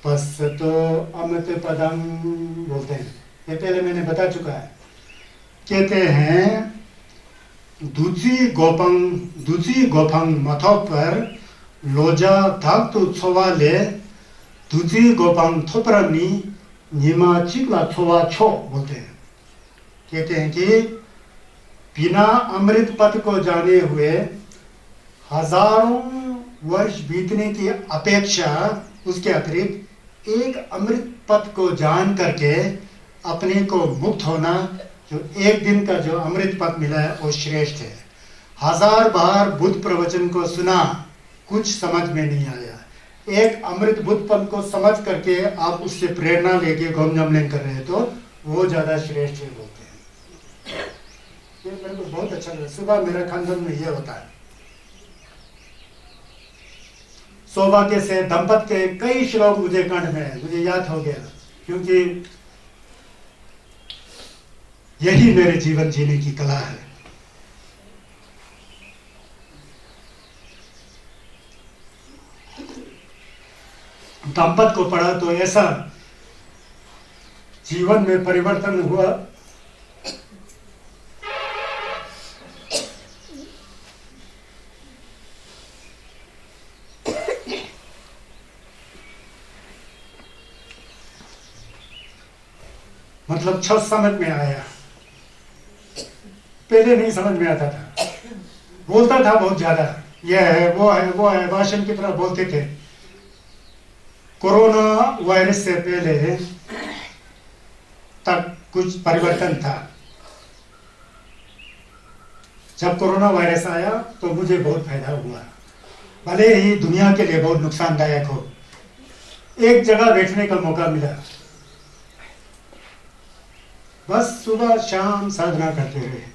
पस्सतो अमृत पदं बोलते हैं। ये पहले मैंने बता चुका है। कहते हैं दुची गोपंग मथो पर लोजा धाक तो छोवाले दुची गोपंग थोपरनी निमा चिकला छोवा छो बोलते हैं। कहते हैं कि बिना अमृत पद को जाने हुए हजारों वर्ष बीतने की अपेक्षा उसके अतिरिक्त एक अमृत पद को जान करके अपने को मुक्त होना, जो एक दिन का जो अमृत पद मिला है वो श्रेष्ठ है। हजार बार बुद्ध प्रवचन को सुना, कुछ समझ में नहीं आया। एक अमृत बुद्ध पद को समझ करके आप उससे प्रेरणा लेके गोमजमलिंग कर रहे हैं तो वो ज्यादा श्रेष्ठ है बोलते हैं। ये मेरे को बहुत अच्छा लगा। सुबह मेरा खानदान में ये होता है। सौभाग्य से दंपत के कई श्लोक मुझे कंठ में है, मुझे याद हो गया, क्योंकि यही मेरे जीवन जीने की कला है। दंपत को पढ़ा तो ऐसा जीवन में परिवर्तन हुआ। मतलब छठ समझ में आया, पहले नहीं समझ में आता था। बोलता था बहुत ज्यादा, यह है वो है वो है, भाषण की तरह बोलते थे। कोरोना वायरस से पहले तक कुछ परिवर्तन था। जब कोरोना वायरस आया तो मुझे बहुत फायदा हुआ, भले ही दुनिया के लिए बहुत नुकसानदायक हो। एक जगह बैठने का मौका मिला, बस सुबह शाम साधना करते रहे।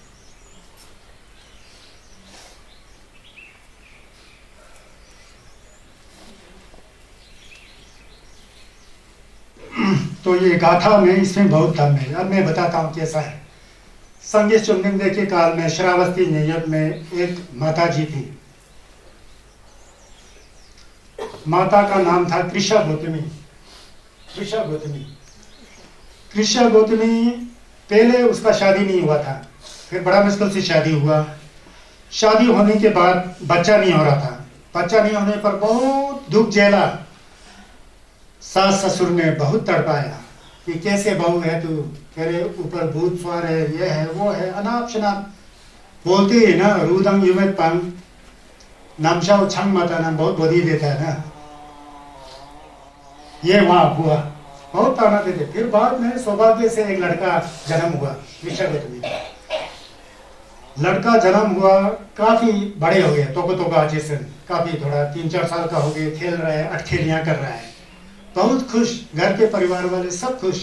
तो ये गाथा में इसमें बहुत दम है। अब मैं बताता हूँ कैसा है। संगीत चुनिंदे के काल में श्रावस्ती नैय्यर में एक माता जी थी। माता का नाम था कृष्णा गौतमी। कृष्णा गौतमी पहले उसका शादी नहीं हुआ था, फिर बड़ा मुश्किल से शादी हुआ। शादी होने के बाद बच्चा नहीं हो रहा था। बच्चा नहीं होने पर बहुत दुख झेला। सास ससुर ने बहुत तड़पाया कि कैसे बहू है तू, तेरे ऊपर भूत सवार है, ये है वो है, अनाप शनाप बोलते है ना। रूदंग युमेत पंग नामशाओ छंग माता नाम बहुत बधी देता है ना। ये वहां हुआ, बहुत ताना देते। फिर बाद में सौभाग्य से एक लड़का जन्म हुआ, लड़का जन्म हुआ, काफी बड़े हो गए, तो अच्छे से काफी थोड़ा 3-4 साल का हो गए, खेल रहा है, अटखेलियां कर रहा है, बहुत खुश। घर के परिवार वाले सब खुश,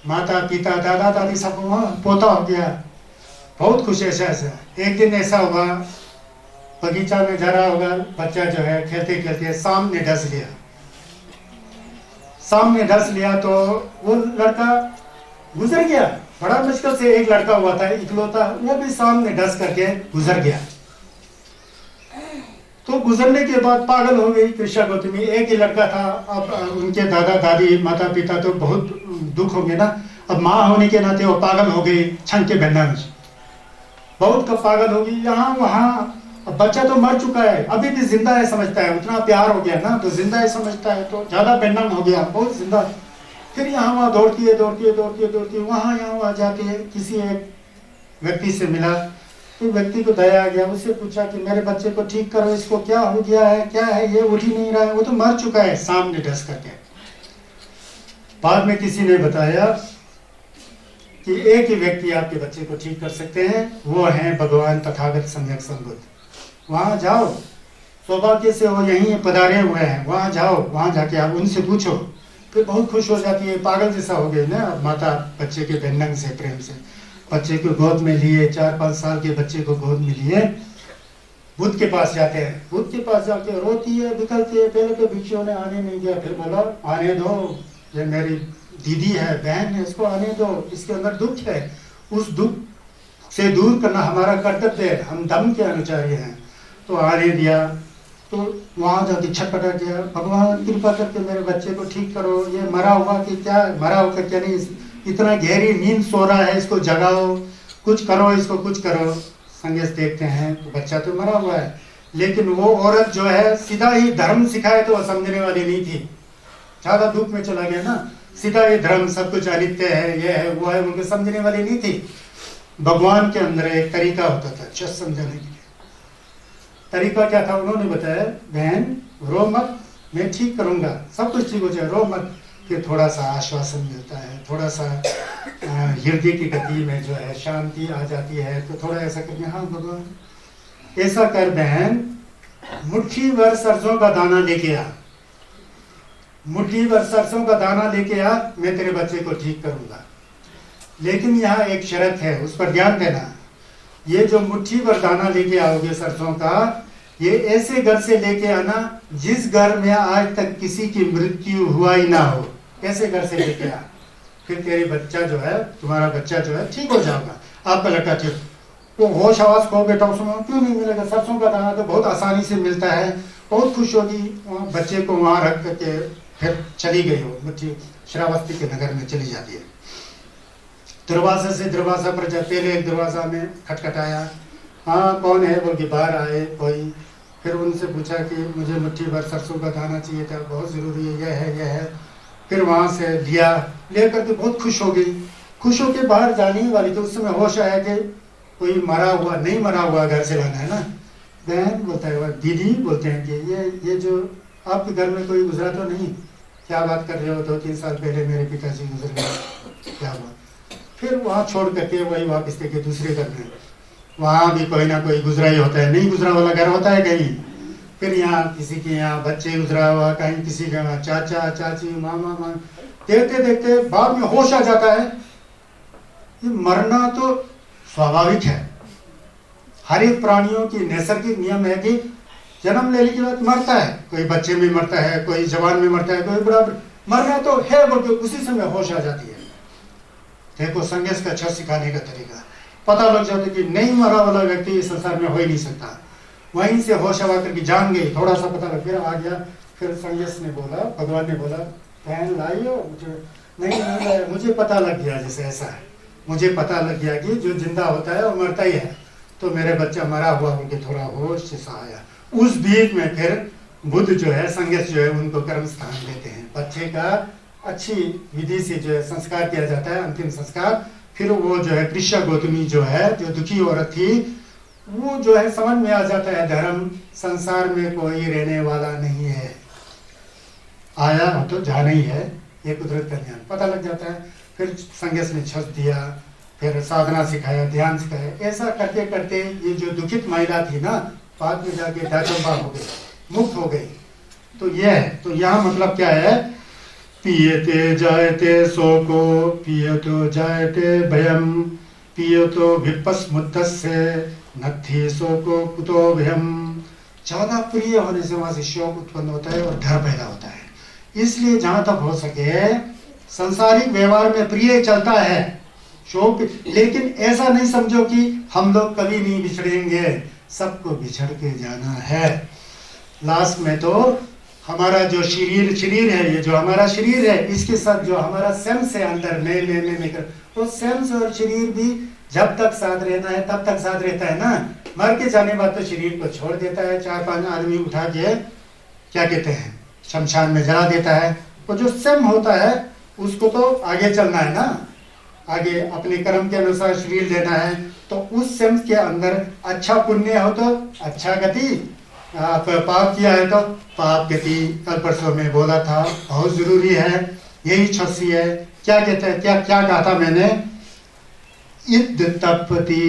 माता पिता दादा दादी सब, पोता हो गया, बहुत खुश। ऐसा एक दिन ऐसा हुआ, बगीचा में जा रहा होगा, बच्चा जो है खेलते खेलते सामने धंस लिया तो वो लड़का गुजर गया। बड़ा मुश्किल से एक लड़का हुआ था इकलौता, वो भी सामने धंस करके गुजर गया। तो गुजरने के बाद पागल हो गई कृष्णा गौतमी। एक ही लड़का था। अब उनके दादा दादी माता पिता तो बहुत दुख होंगे ना। अब माँ होने के नाते वो पागल हो गई, छंग के बहना में बहुत कब पागल होगी, यहाँ वहाँ। अब बच्चा तो मर चुका है, अभी भी जिंदा है समझता है, उतना प्यार हो गया ना तो जिंदा है समझता है, तो ज्यादा बेनंग हो गया, बहुत जिंदा। फिर यहाँ वहाँ दौड़ती है वहाँ यहाँ वहाँ जाके किसी एक व्यक्ति से मिला। तो व्यक्ति को दया आ गया, उससे पूछा कि मेरे बच्चे को ठीक करो, इसको क्या हो गया है, क्या है, ये उठ ही नहीं रहा है, वो तो मर चुका है, सामने ढस करके। बाद में किसी ने बताया कि एक ही व्यक्ति आपके बच्चे को ठीक कर सकते हैं, वो हैं भगवान तथागत सम्यक संबुद्ध। वहां जाओ, सौभाग्य से वो यहीं पधारे हुए हैं, वहां जाओ, वहां जाके आप उनसे पूछो। फिर बहुत खुश हो जाती है, पागल जैसा हो गई ना। माता बच्चे के बेनंग से प्रेम से बच्चे को गोद में लिए, 4-5 साल के बच्चे को गोद में लिए बुद्ध के पास जाते हैं। बुद्ध के पास जाके रोती है, निकलती है। पहले तो भिक्षुओं ने आने नहीं दिया, फिर बोला आने दो, ये मेरी दीदी है, बहन है, इसको आने दो, इसके अंदर दुख है। उस दुख से दूर करना हमारा कर्तव्य है, हम धर्म के अनुसारी हैं। तो आने दिया, तो वहाँ जाके छटपटा किया, भगवान कृपा करके मेरे बच्चे को ठीक करो, ये मरा हुआ कि क्या, मरा होकर क्या नहीं, इतना गहरी नींद सो रहा है, इसको जगाओ, कुछ करो, इसको कुछ करो। संगेश देखते हैं तो बच्चा तो मरा हुआ है, लेकिन वो औरत जो है सीधा ही धर्म सिखाए तो समझने वाली नहीं थी, ज्यादा दुख में चला गया ना, सीधा ही धर्म सब कुछ अनित्य है, ये है वो है, उनके समझने वाली नहीं थी। भगवान के अंदर एक तरीका होता था जस्ट समझाने के लिए। तरीका क्या था, उन्होंने बताया, बहन रो मत, मैं ठीक करूंगा, सब कुछ ठीक हो जाए, रो मत। फिर थोड़ा सा आश्वासन मिलता है, थोड़ा सा हृदय की गति में जो है शांति आ जाती है। तो थोड़ा ऐसा करके, हाँ भगवान ऐसा कर बहन, मुट्ठी भर सरसों का दाना लेके आ, मुट्ठी भर सरसों का दाना लेके आ, मैं तेरे बच्चे को ठीक करूंगा। लेकिन यहाँ एक शर्त है, उस पर ध्यान देना। ये जो मुट्ठी भर दाना लेके आओगे सरसों का, ये ऐसे घर से लेके आना जिस घर में आज तक किसी की मृत्यु हुआ ही ना हो, ऐसे घर से लेके आ। फिर तेरे बच्चा जो है, तुम्हारा बच्चा जो है ठीक हो जाएगा, आपका लड़का ठीक। वो होश आवाज खो बेटा, उसमें क्यों नहीं मिलेगा, सरसों का दाना तो बहुत आसानी से मिलता है, बहुत खुश होगी। बच्चे को वहां रख करके फिर चली गई, वो मुट्ठी श्रावस्ती के नगर में चली जाती है। दरवाजा से दरवाजा पर जा, पहले एक दरवाजा में खटखटाया, हाँ कौन है, बोल के बाहर आए कोई। फिर उनसे पूछा कि मुझे मुट्ठी भर सरसों का दाना चाहिए था, बहुत ज़रूरी है, यह है यह है। फिर वहाँ से लिया, ले करके बहुत खुश हो गई। खुश होकर बाहर जाने वाली तो उस समय होश आया कि कोई मरा हुआ, नहीं मरा हुआ घर से लाना है ना। बहन बोलता है, दीदी बोलते हैं कि ये जो आपके घर में कोई गुजरा तो नहीं, क्या बात कर रहे हो, 2-3 साल पहले मेरे पिताजी गुजर गए, क्या हुआ। फिर वहाँ छोड़ करके वही वापस लेके दूसरे घर में, वहाँ भी कोई ना कोई गुजरा ही होता है, नहीं गुजरा वाला घर होता है कहीं। फिर यहाँ किसी के यहाँ बच्चे गुजरा हुआ, कहीं किसी के यहाँ चाचा चाची मामा मामा, देखते देखते बाद में होश आ जाता है। ये मरना तो स्वाभाविक है, हर एक प्राणियों की नैसर्गिक नियम है कि जन्म लेने के बाद मरता है, कोई बच्चे में मरता है, कोई जवान में मरता है, कोई बुढ़ा, मरना तो है, बोलते उसी समय होश आ जाती है। देखो संन्यास का अच्छा सिखाने का तरीका, पता लग जाता कि नहीं मरा वाला व्यक्ति इस संसार में हो ही नहीं सकता। वहीं से होश आवा करके जान गई, थोड़ा सा पता लग, फिर आ गया। फिर संन्यास ने बोला, भगवान ने बोला, बहन लाइयो, नहीं मुझे पता लग गया, जैसे ऐसा है, मुझे पता लग गया कि जो जिंदा होता है वो मरता ही है। तो मेरे बच्चा मरा हुआ, उनके थोड़ा होश सा आया। उस बीच में फिर बुद्ध जो है, संन्यास जो है, उनको कर्म स्थान देते हैं। बच्चे का अच्छी विधि से जो है संस्कार किया जाता है, अंतिम संस्कार। फिर वो जो है कृष्ण गौतमी जो है, जो दुखी औरत थी, वो जो है समझ में आ जाता है, धर्म संसार में कोई रहने वाला नहीं है, आया हो तो जाना ही है, ये कुदरत का ज्ञान पता लग जाता है। फिर संन्यास ने छत दिया, फिर साधना सिखाया, ध्यान सिखाया। ऐसा करते करते ये जो दुखित महिला थी ना, बाद में जाके दाचंबा हो गई, मुक्त हो गई। तो यह है, तो यहाँ मतलब क्या है, पीयते जायते शोको, पीयतो जायते भयम, पीयतो विपस्मुतस्य नत्थि शोको कुतो भयम। ज्यादा प्रिय होने से वहां से शोक उत्पन्न होता है और डर पैदा होता है। इसलिए जहां तक हो सके संसारिक व्यवहार में प्रिय चलता है, शोक, लेकिन ऐसा नहीं समझो कि हम लोग कभी नहीं बिछड़ेंगे, सबको बिछड़ के जाना है। लास्ट में तो हमारा जो शरीर है, ये जो हमारा शरीर है, इसके साथ जो हमारा सेंस है अंदर में तो सेंस और शरीर भी जब तक साथ रहना है तब तक साथ रहता है ना। मर के जाने बाद तो शरीर को छोड़ देता है, 4-5 आदमी उठा के क्या कहते हैं शमशान में जला देता है। तो जो सेम होता है उसको तो आगे चलना है ना, आगे अपने कर्म के अनुसार शरीर लेना है। तो उस सेम के अंदर अच्छा पुण्य हो तो अच्छा गति, पाप किया है तो पाप गति। कल परसों में बोला था, बहुत जरूरी है, यही 86 है। क्या कहते हैं, क्या कहा था मैंने, इद तपति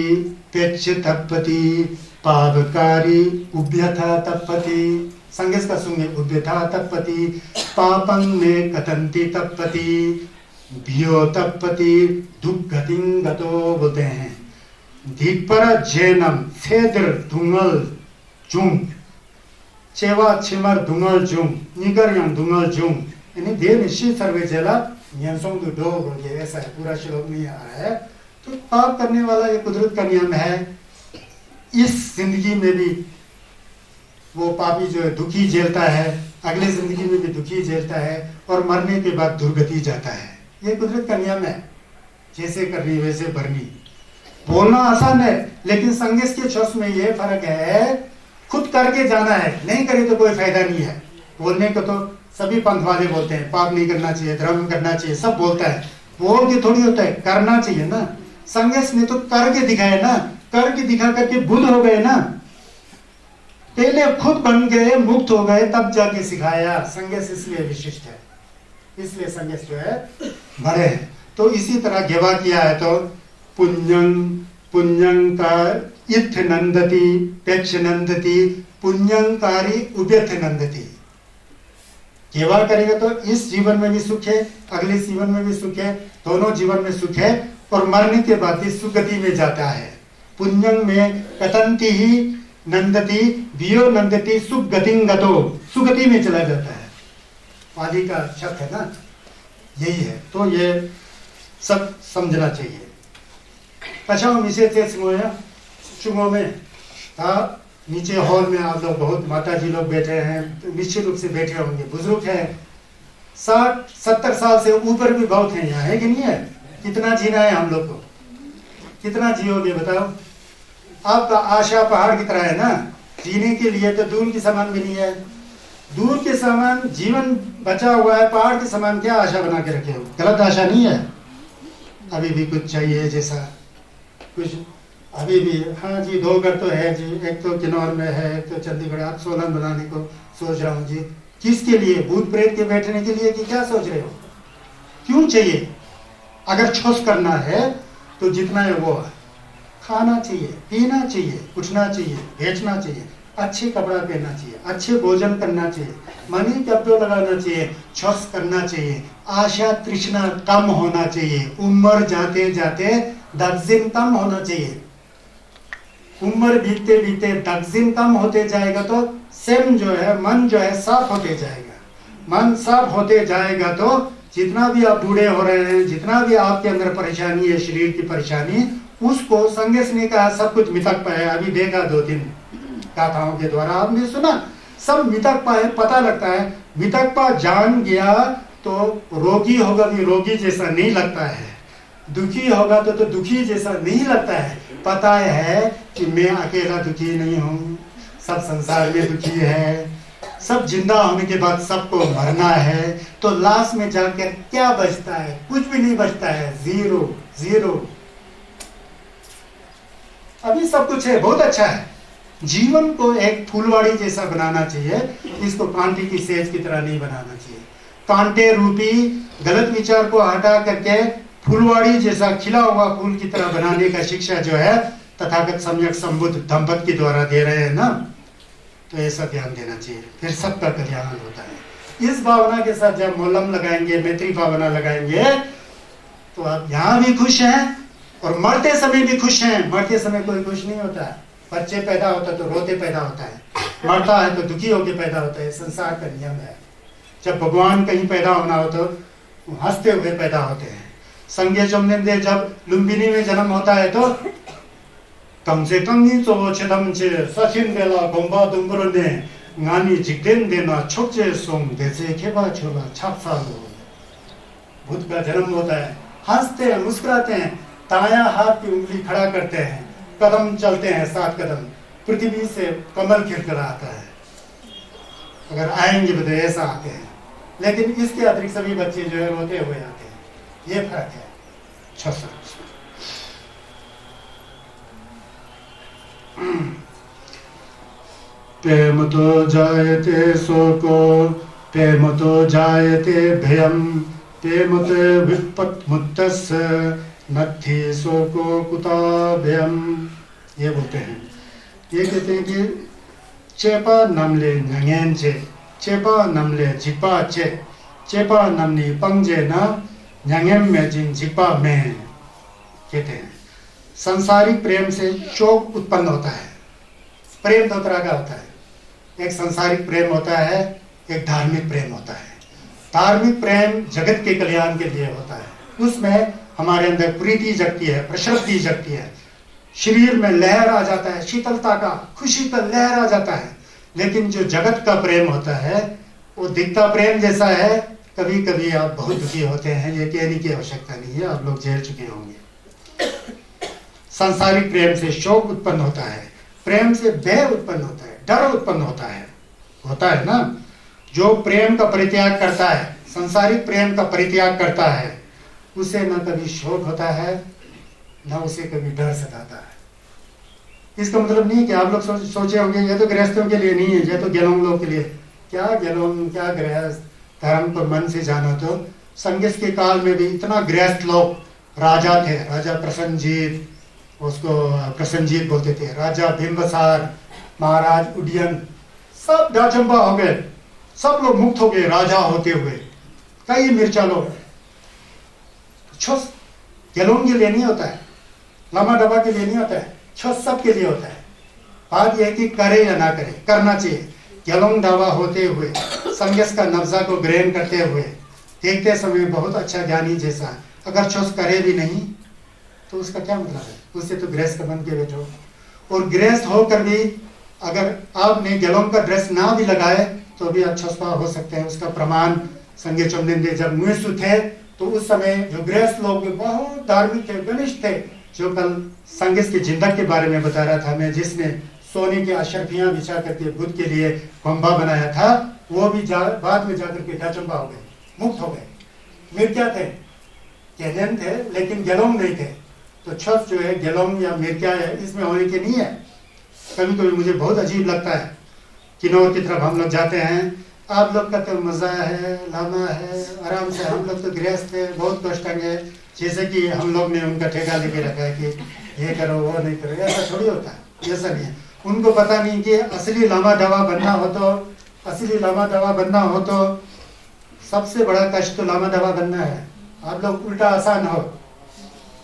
पेच तपति पापकारी उभ्यथा तपति। संगीत का सुनिए, उभ्यथा तपति पापं में कथंति तपति भियो तपति दुर्गतिं गतो बोलते हैं। दीपर जैनम छेदर धुंगल जुंग चेवा छिमर धुंगल जुंग निगर यंग धुंगल जुंग, यानी देव निश्चित सर्वे जेला नियंसों दो बोल के ऐसा है, पूरा श्लोक नहीं आ रहा है। तो पाप करने वाला ये कुदरत का नियम है, इस जिंदगी में भी वो पापी जो है दुखी झेलता है, अगले जिंदगी में भी दुखी झेलता है और मरने के बाद दुर्गति जाता है। ये कुदरत का नियम है, जैसे करनी वैसे भरनी। बोलना आसान है, लेकिन संदेश के छोस में ये फर्क है, खुद करके जाना है, नहीं करे तो कोई फायदा नहीं है। बोलने को तो सभी पंथ वाले बोलते हैं, पाप नहीं करना चाहिए, धर्म करना चाहिए, सब बोलता है, बोल के थोड़ी होता है, करना चाहिए ना। संदेश ने तो करके दिखाया ना, करके दिखा करके बुद्ध हो गए ना, पहले खुद बन गए, मुक्त हो गए, तब जाके सिखाया। संदेश इसलिए विशिष्ट है, इसलिए संदेश जो है बड़े हैं। तो इसी तरह घेवा किया है, तो पुण्यं का इथ नंदती पेक्ष नंदती पुण्यंकारी उभ्यथ नंदती। घेवा करेगा तो इस जीवन में भी सुख है, अगले जीवन में भी सुख है, दोनों जीवन में सुख है, और मरने के बाद भी सुगति में जाता है। पुण्यं में कथंती ही नंदती वियो नंदती सुगतिं गतो, सुगति में चला जाता है। आदि का शब्द है ना, यही है। तो ये सब समझना चाहिए। अच्छा, चुंगो में था, नीचे हॉल में आप लोग बहुत माता जी लोग बैठे हैं, तो निश्चित रूप से बैठे होंगे, बुजुर्ग हैं, 60-70 साल से ऊपर भी बहुत हैं यहाँ, है कि नहीं है? कितना जीना है हम लोग को, कितना जियोगे बताओ? आपका आशा पहाड़ की तरह है ना, जीने के लिए तो दूर के समान भी नहीं है। दूर के समान जीवन बचा हुआ है, पहाड़ के समान क्या आशा बना के रखे हो? गलत आशा नहीं है, अभी भी कुछ चाहिए जैसा कुछ, अभी भी। हाँ जी, 2 घर तो है जी, एक तो किन्नौर में है, एक तो चंडीगढ़। आप सोलन बनाने को सोच रहा हूँ जी, किसके लिए? भूत प्रेत के बैठने के लिए कि क्या सोच रहे हो? क्यों चाहिए? अगर छोस करना है तो जितना है वो खाना चाहिए, पीना चाहिए, उठना चाहिए, बेचना चाहिए, अच्छे कपड़ा पहनना चाहिए, अच्छे भोजन करना चाहिए, मनी कपड़े लगाना चाहिए, छोस करना चाहिए, आशा तृष्णा कम होना चाहिए, उम्र जाते जाते 10 दिन कम होना चाहिए। उम्र बीतते बीतते 10 दिन कम होते जाएगा तो सेम जो है, मन जो है साफ होते जाएगा। मन साफ होते जाएगा तो जितना भी आप बूढ़े हो रहे हैं, जितना भी आपके अंदर परेशानी है, शरीर की परेशानी, उसको संगेश ने कहा सब कुछ मिटक पाए। अभी देखा 2-3 गाथाओं के द्वारा आपने सुना, सब मिटक पाए, पता लगता है। मिटक पा जान गया तो रोगी होगा भी रोगी जैसा नहीं लगता है, दुखी होगा तो दुखी जैसा नहीं लगता है। पता है कि मैं अकेला दुखी नहीं हूँ, सब संसार में दुखी है, सब जिंदा होने के बाद सबको मरना है। तो लास्ट में जाकर क्या बचता है? कुछ भी नहीं बचता है, जीरो। अभी सब कुछ है, बहुत अच्छा है। जीवन को एक फूलवाड़ी जैसा बनाना चाहिए, इसको कांटे की सेज की तरह नहीं बनाना चाहिए। कांटे रूपी गलत विचार को हटा करके फूलवाड़ी जैसा खिला हुआ फूल की तरह बनाने का शिक्षा जो है तथागत सम्यक संबुद्ध दंपत के द्वारा दे रहे हैं ना, तो ऐसा ध्यान देना चाहिए, फिर सबका कल्याण होता है। इस भावना के साथ जब मोलम लगाएंगे, मैत्री भावना लगाएंगे, तो आप यहाँ भी खुश हैं और मरते समय भी खुश हैं। मरते समय कोई खुश नहीं होता है, बच्चे पैदा होता है तो रोते पैदा होता है, मरता है तो दुखी होकर पैदा होता है, संसार का नियम है। जब भगवान कहीं पैदा होना हो तो हंसते हुए पैदा होते हैं। संज्ञा चमने जब लुम्बिनी में जन्म होता है तो कम से कम ही तो छदम छे सचिन बेला गोंबा दुम्बर ने गानी जिक्देन देना छोटे सोम देसे खेबा छोला छापसा लो। बुद्ध का जन्म होता है, हंसते हैं, मुस्कुराते हैं, दायां हाथ की उंगली खड़ा करते हैं, कदम चलते हैं 7 कदम, पृथ्वी से कमल खिलकर आता है। अगर आएंगे तो ऐसा आते हैं, लेकिन इसके अतिरिक्त सभी बच्चे जो है रोते हुए आते हैं। ये फर्क है। प्रेम तो जायते शोको प्रेम तो जायते भयम प्रेम तो विपत्मुत्तस्य नत्थि शोको कुता भयम। ये बोलते हैं, ये कहते हैं कि चेपा नमले नंगेन चे चेपा नमले जिपा चे चेपा नमनी पंजे न नंगेम में जिन जिपा में। कहते हैं संसारिक प्रेम से शोक उत्पन्न होता है। प्रेम 2 तरह का होता है, एक संसारिक प्रेम होता है, एक धार्मिक प्रेम होता है। धार्मिक प्रेम जगत के कल्याण के लिए होता है, उसमें हमारे अंदर प्रीति जगती है, प्रशस्ति जगती है, शरीर में लहर आ जाता है, शीतलता का, खुशी का लहर आ जाता है। लेकिन जो जगत का प्रेम होता है वो दिखता प्रेम जैसा है। कभी कभी आप बहुत दुखी होते हैं, ये कहने की आवश्यकता नहीं है, आप लोग झेल चुके होंगे। सांसारिक प्रेम से शोक उत्पन्न होता है, प्रेम से भय उत्पन्न होता है, डर उत्पन्न होता है ना। जो प्रेम का परित्याग करता है, सांसारिक प्रेम का परित्याग करता है, उसे न कभी शोक होता है, न उसे कभी डर सताता है। इसका मतलब नहीं कि आप लोग सोचे होंगे ये तो गृहस्थों के लिए नहीं है, ये तो गेलोंग लोग के लिए। क्या गेलोंग, क्या गृहस्थ, धर्म को मन से जानो तो संगीत के काल में भी इतना गृहस्थ लोग, राजा थे, राजा प्रसन्नजीत, उसको प्रसन्नजीत बोलते थे, राजा बिंबसार, महाराज उडियन, सब डाचंबा हो गए, सब लोग मुक्त हो गए राजा होते हुए। कई मिर्चा लोग छुस गेलोंग के लिए नहीं होता है, लामा डबा के लिए नहीं होता है, छुस सब के लिए होता है। बात यह है कि करे या ना करे, करना चाहिए। गेलोंग डावा होते हुए संगस का नब्जा को ग्रहण करते हुए देखते समय बहुत अच्छा ज्ञानी जैसा, अगर छुस करे भी नहीं तो उसका क्या मतलब है? उससे तो गृहस्थ का बन के बैठो। और गृहस्थ होकर भी अगर आपने गेलोंग का ड्रेस ना भी लगाए तो भी आप छुसपा हो सकते हैं। उसका प्रमाण संगे चुमनिंदे जब मुएसु थे तो उस समय जो गृहस्थ लोग बहुत धार्मिक थे, घनिष्ठ थे, जो कल संगीत के जिंदक के बारे में बता रहा था मैं, जिसने सोने की अशरफियां बिछा करके बुद्ध के लिए खंभा बनाया था, वो भी बाद में जाकर के डाचंबा हो गए, मुक्त हो गए। मिर्क्या थे, केजन थे, लेकिन गेलोंग नहीं थे। तो छस जो है गेलोंग या मिर्क्या है, इसमें होने के नहीं है। कभी कभी मुझे बहुत अजीब लगता है, किन्नौर की तरफ हम लोग जाते हैं, आप लोग का तो मजा है, लामा है, आराम से, हम लोग तो गृहस्थ है, बहुत कष्ट है, जैसे कि हम लोग ने उनका ठेका लेके रखा है कि ये करो वो नहीं करो। ऐसा थोड़ी होता है, ऐसा नहीं है। उनको पता नहीं कि असली लामा दवा बनना हो तो सबसे बड़ा कष्ट तो लामा दवा बनना है। आप लोग उल्टा आसान हो,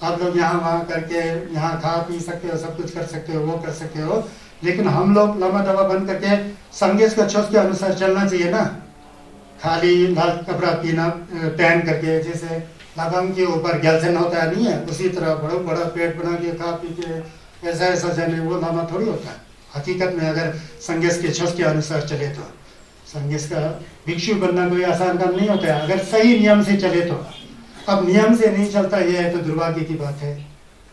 आप लोग यहाँ वहाँ करके यहाँ खा पी सकते हो, सब कुछ कर सकते हो, वो कर सकते हो, लेकिन हम लोग लामा दवा बन करके संगीत का छोस के अनुसार चलना चाहिए ना। खाली लाल कपड़ा पीना पहन करके, जैसे लगाम के ऊपर गैल्सन होता है नहीं है, उसी तरह बड़ा बड़ा पेट बना के खा पी के ऐसा जाने, वो लामा थोड़ी होता है। हकीकत में अगर संगीत के छोस के अनुसार चले तो संगीत का भिक्षु बनना कोई आसान काम नहीं होता है, अगर सही नियम से चले तो। अब नियम से नहीं चलता, यह है तो दुर्भाग्य की बात है।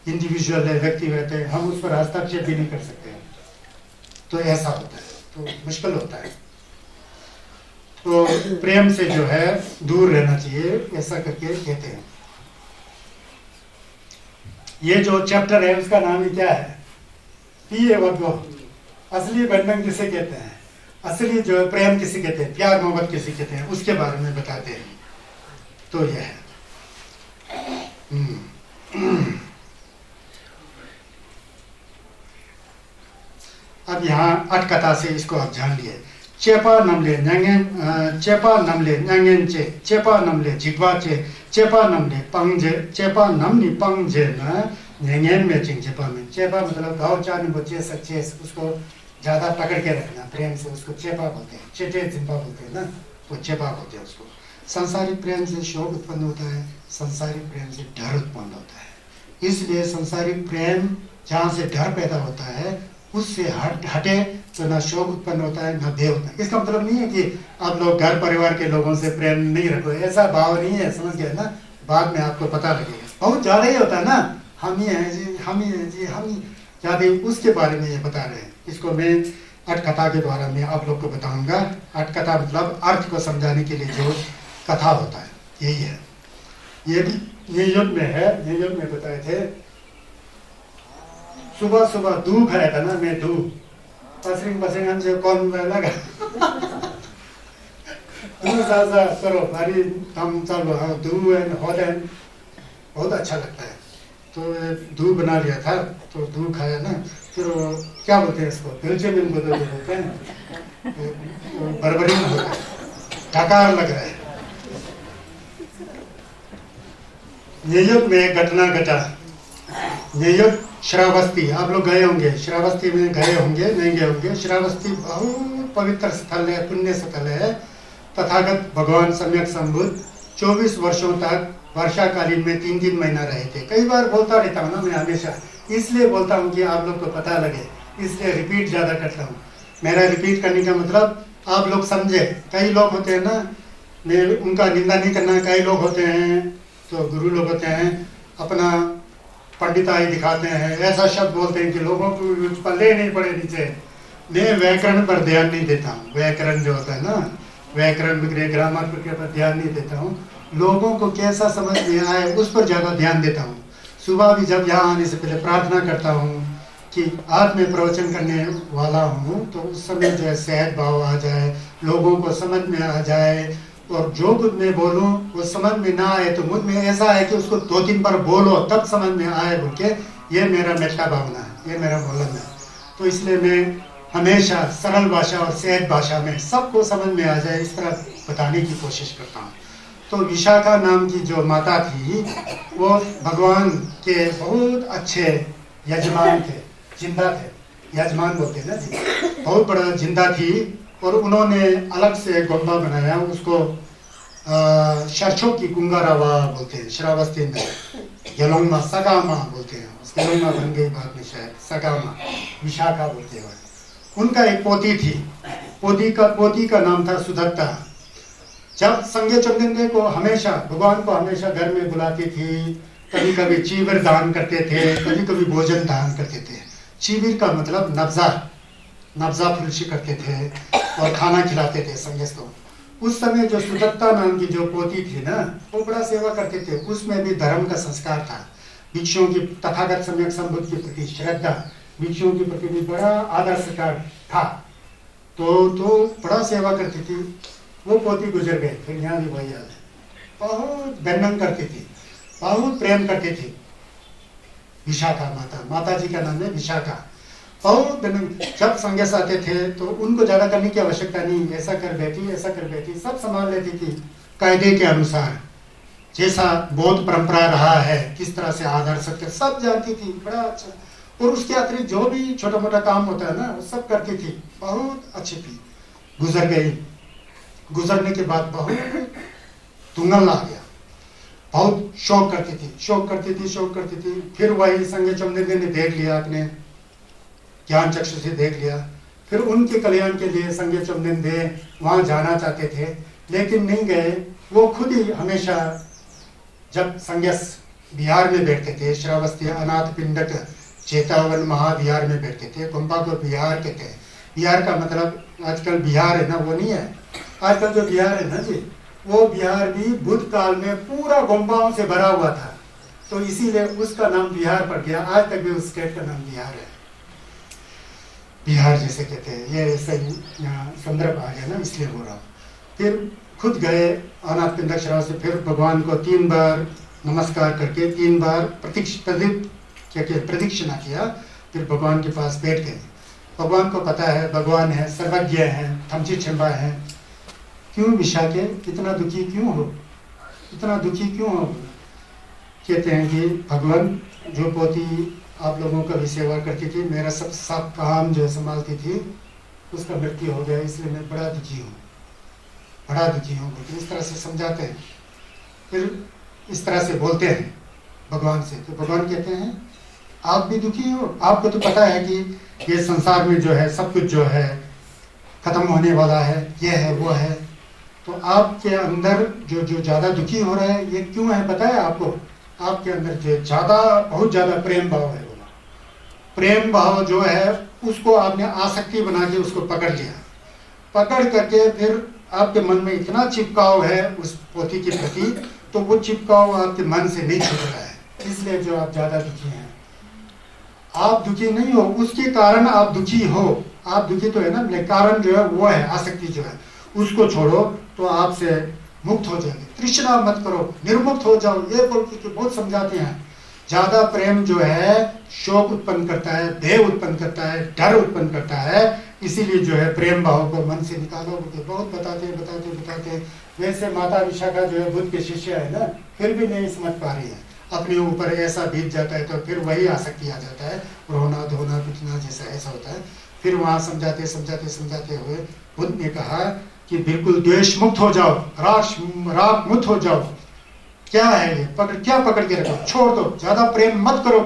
इंडिविजुअल है, व्यक्तिगत है, हम उस पर हस्तक्षेप भी नहीं कर सकते हैं। तो ऐसा होता है, तो मुश्किल होता है। तो प्रेम से जो है दूर रहना चाहिए, ऐसा करके कहते हैं। ये जो चैप्टर है उसका नाम ही क्या है? पिए वगो, असली बंधन किसे कहते हैं, असली जो प्रेम किसे कहते हैं, प्यार मोहब्बत किसे कहते हैं, उसके बारे में बताते हैं। तो यह है। अब यहाँ अटकथा से इसको आप जान लिए। चेपा नमले न्यांगेन, चेपा नमले न्यांगेन चे, चेपा नमले जिग्वा चे, चेपा नमले पंगजे, चेपा नमनी पंगजे न न्यांगेन में चिंग चेपा में। चेपा मतलब गाँव चाने बच्चे सच्चे, उसको ज्यादा पकड़ के रखना प्रेम से, उसको चेपा बोलते हैं, चेटे जिम्पा बोलते हैं ना, वो चेपा बोलते हैं उसको। संसारिक प्रेम से शोक उत्पन्न होता है, संसारिक प्रेम से डर उत्पन्न होता है। इसलिए संसारिक प्रेम जहाँ से डर पैदा होता है उससे हटे तो ना शोक उत्पन्न होता है, ना भय होता है। इसका मतलब नहीं है कि आप लोग घर परिवार के लोगों से प्रेम नहीं रखो, ऐसा भाव नहीं है, समझ गए ना। बाद में आपको पता लगेगा, बहुत ज्यादा ही होता है ना, हम ही हैं जी, हम ही हैं जी, हम ही ज्यादा, उसके बारे में ये बता रहे हैं। इसको मैं अटकथा के द्वारा मैं आप लोग को बताऊंगा। अटकथा मतलब अर्थ को समझाने के लिए जो कथा होता है, यही है। ये भी न्यूयॉर्क में है, न्यूयॉर्क में बताए थे। सुबह सुबह दूध खाया था ना मैं, दूध पसरिंग हमसे कौन लगा करो भारी हम चलो, हाँ दूध है, बहुत अच्छा लगता है। तो दूध बना लिया था, तो दूध खाया ना, फिर क्या बोलते हैं इसको, बेल्जियम बोलते हैं, बर्बरीन होता है, ढकार लग रहा है। न्यूयॉर्क में घटना घटा। न्यूयॉर्क श्रावस्ती, आप लोग गए होंगे, श्रावस्ती में गए होंगे, नहीं गए होंगे। श्रावस्ती बहुत पवित्र स्थल है, पुण्य स्थल है। तथागत भगवान सम्यक संबुद्ध 24 वर्षों तक वर्षाकालीन में 3-3 महीना रहे थे। कई बार बोलता रहता हूँ ना मैं, हमेशा इसलिए बोलता हूँ कि आप लोग को पता लगे, इसलिए रिपीट ज़्यादा करता हूँ। मेरा रिपीट करने का मतलब आप लोग समझे। कई लोग होते हैं ना, मैं उनका निंदा नहीं करना, कई लोग होते हैं तो गुरु लोग होते हैं अपना पंडिताई दिखाते हैं, ऐसा शब्द बोलते हैं कि लोगों को पल्ले नहीं पड़े नीचे। मैं व्याकरण पर ध्यान नहीं देता हूँ, व्याकरण जो होता है ना, व्याकरण ग्रामर पर ध्यान नहीं देता हूँ। लोगों को कैसा समझ में आए उस पर ज़्यादा ध्यान देता हूँ। सुबह भी जब यहाँ आने से पहले प्रार्थना करता हूँ कि आज मैं प्रवचन करने वाला हूँ, तो उस समय जो है सहज भाव आ जाए, लोगों को समझ में आ जाए, और जो कुछ मैं बोलूँ वो समझ में ना आए तो मुझ में ऐसा है कि उसको 2-3 बार बोलो तब समझ में आए बोल के, ये मेरा मेटा भावना है, ये मेरा बोलन है। तो इसलिए मैं हमेशा सरल भाषा और सहज भाषा में सबको समझ में आ जाए इस तरह बताने की कोशिश करता हूँ। तो विशाखा नाम की जो माता थी वो भगवान के बहुत अच्छे यजमान थे, जिंदा थे, यजमान बोलते हैं ना जी, बहुत बड़ा जिंदा थी। और उन्होंने अलग से गोंबा बनाया, उसको शर्छों की कुंगारावा बोलते हैं, श्रावस्ती में यलोंगमा सगामा बोलते हैं, यलोंगमा बन गई बाद में शायद सगामा, विशाखा बोलते हैं। उनका एक पोती थी, पोती का नाम था सुदत्ता। जब संगे चंदेंदे को हमेशा, भगवान को हमेशा घर में बुलाती थी, कभी कभी चीवर दान करते थे, कभी कभी भोजन दान करते थे। चीवर का मतलब नब्जा फुलशी करते थे और खाना खिलाते थे संगेस को। उस समय जो सुदत्ता नाम की जो पोती थी ना, वो बड़ा सेवा करते थे। उसमें भी धर्म का संस्कार था, भिक्षुओं की, तथागत सम्यक संबुद्ध के प्रति श्रद्धा, भिक्षुओं के प्रति भी बड़ा आदर सत्कार था। तो बड़ा सेवा करती थी। वो पोती गुजर गए, फिर यहाँ भी वही याद है। बहुत दंडन करती थी, बहुत प्रेम करती थी विशाखा माता जी का नाम है विशाखा। बहुत दंडन, जब संगेस आते थे तो उनको ज्यादा करने की आवश्यकता नहीं, ऐसा कर बैठी, सब संभाल लेती थी कायदे के अनुसार। जैसा बौद्ध परंपरा रहा है, किस तरह से आदर सत्कार सब जानती थी, बड़ा अच्छा। और उसके अतिरिक्त जो भी छोटा मोटा काम होता है ना, वो सब करती थी, बहुत अच्छी थी। गुजर गई। गुजरने के बाद बहुत तुंगल आ गया, बहुत शोक करती थी। फिर वही संगे चंदेंदे ने देख लिया, अपने ज्ञान चक्षु से देख लिया। फिर उनके कल्याण के लिए संगे चंदेंदे वहां जाना चाहते थे, लेकिन नहीं गए। वो खुद ही हमेशा जब संगेस बिहार में बैठते थे, श्रावस्ती अनाथ पिंडक चेतावन महाविहार में बैठते थे। गोंबा को बिहार कहते हैं। बिहार का मतलब आजकल बिहार है ना, वो नहीं है। आजकल जो बिहार है ना जी, वो बिहार भी बुद्ध काल में पूरा गोंबाओं से भरा हुआ था, तो इसीलिए उसका नाम बिहार पड़ गया। आज तक भी उस स्टेट का नाम बिहार है, बिहार जैसे कहते हैं। ये ऐसा ही यहाँ संदर्भ आ गया ना, इसलिए हो रहा। फिर खुद गए अनाथ पिंडक श्राव से, फिर भगवान को 3 बार नमस्कार करके 3 बार प्रदक्षिणा किया। फिर भगवान के पास बैठ गए। भगवान को पता है, भगवान है, सर्वज्ञ है, थमची छिंबा है। क्यों विशाखे इतना दुखी क्यों हो, इतना दुखी क्यों हो? कहते हैं कि भगवान, जो पोती आप लोगों का भी सेवा करती थी, मेरा सब काम जो संभालती थी, उसका मृत्यु हो गया, इसलिए मैं बड़ा दुखी हूँ, बड़ा दुखी हूँ। इस तरह से समझाते हैं, फिर इस तरह से बोलते हैं भगवान से। तो भगवान कहते हैं आप भी दुखी हो, आपको तो पता है कि ये संसार में जो है सब कुछ जो है खत्म होने वाला है, ये है वो है, तो आपके अंदर जो ज्यादा दुखी हो रहा है ये क्यों है पता है आपको? आपके अंदर जो ज्यादा, बहुत ज्यादा प्रेम भाव है। बोला प्रेम भाव जो है उसको आपने आसक्ति बना के उसको पकड़ लिया, पकड़ करके फिर आपके मन में इतना चिपकाव है उस पोथी के प्रति, तो वो चिपकाव आपके मन से नहीं छूट रहा है, इसलिए जो आप ज्यादा दुखी हैं। आप दुखी नहीं हो, उसके कारण आप दुखी हो। आप दुखी तो है ना, लेकिन कारण जो है वो है आसक्ति जो है, उसको छोड़ो तो आपसे मुक्त हो जाएंगे। तृष्णा मत करो, निर्मुक्त हो जाओ, ये बोल के बहुत समझाते हैं। ज्यादा प्रेम जो है शोक उत्पन्न करता है, भय उत्पन्न करता है, डर उत्पन्न करता है, इसीलिए जो है प्रेम भाव को मन से निकालो। बहुत बताते हैं। वैसे माता विशाखा जो है बुद्ध के शिष्य है ना, फिर भी नहीं समझ पा रही है, अपने ऊपर ऐसा बीत जाता है तो फिर वही आसक्ति आ जाता है, रोना धोना पिटना जैसा ऐसा होता है। फिर वहां समझाते हुए बुद्ध ने कहा कि बिल्कुल द्वेष मुक्त हो जाओ, राग मुक्त हो जाओ, क्या है ये? क्या पकड़ के रखो? छोड़ दो, ज्यादा प्रेम मत करो